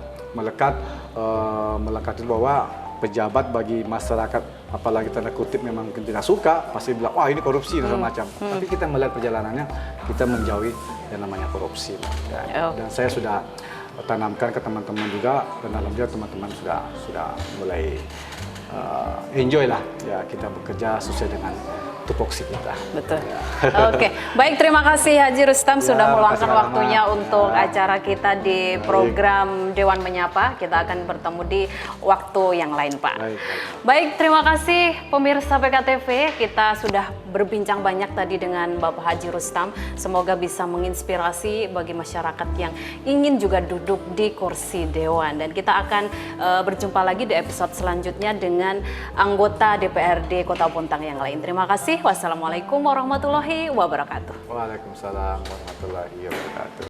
S3: itu bahwa pejabat bagi masyarakat, apalagi tanda kutip memang mungkin tidak suka, pasti bilang wah ini korupsi dan macam. Tapi kita melihat perjalanannya, kita menjauhi yang namanya korupsi. Dan saya sudah tanamkan ke teman-teman juga, dan alhamdulillah teman-teman sudah mulai enjoy lah ya, kita bekerja sesuai dengan tupoksi kita.
S2: Betul. Ya. Oke, baik, terima kasih Haji Rustam sudah meluangkan waktunya untuk acara kita di program Dewan Menyapa. Kita akan bertemu di waktu yang lain, Pak. Baik, terima kasih pemirsa PKTV. Kita sudah berbincang banyak tadi dengan Bapak Haji Rustam. Semoga bisa menginspirasi bagi masyarakat yang ingin juga duduk di kursi Dewan. Dan kita akan berjumpa lagi di episode selanjutnya dengan anggota DPRD Kota Bontang yang lain. Terima kasih. Wassalamualaikum warahmatullahi wabarakatuh.
S3: Waalaikumsalam warahmatullahi wabarakatuh.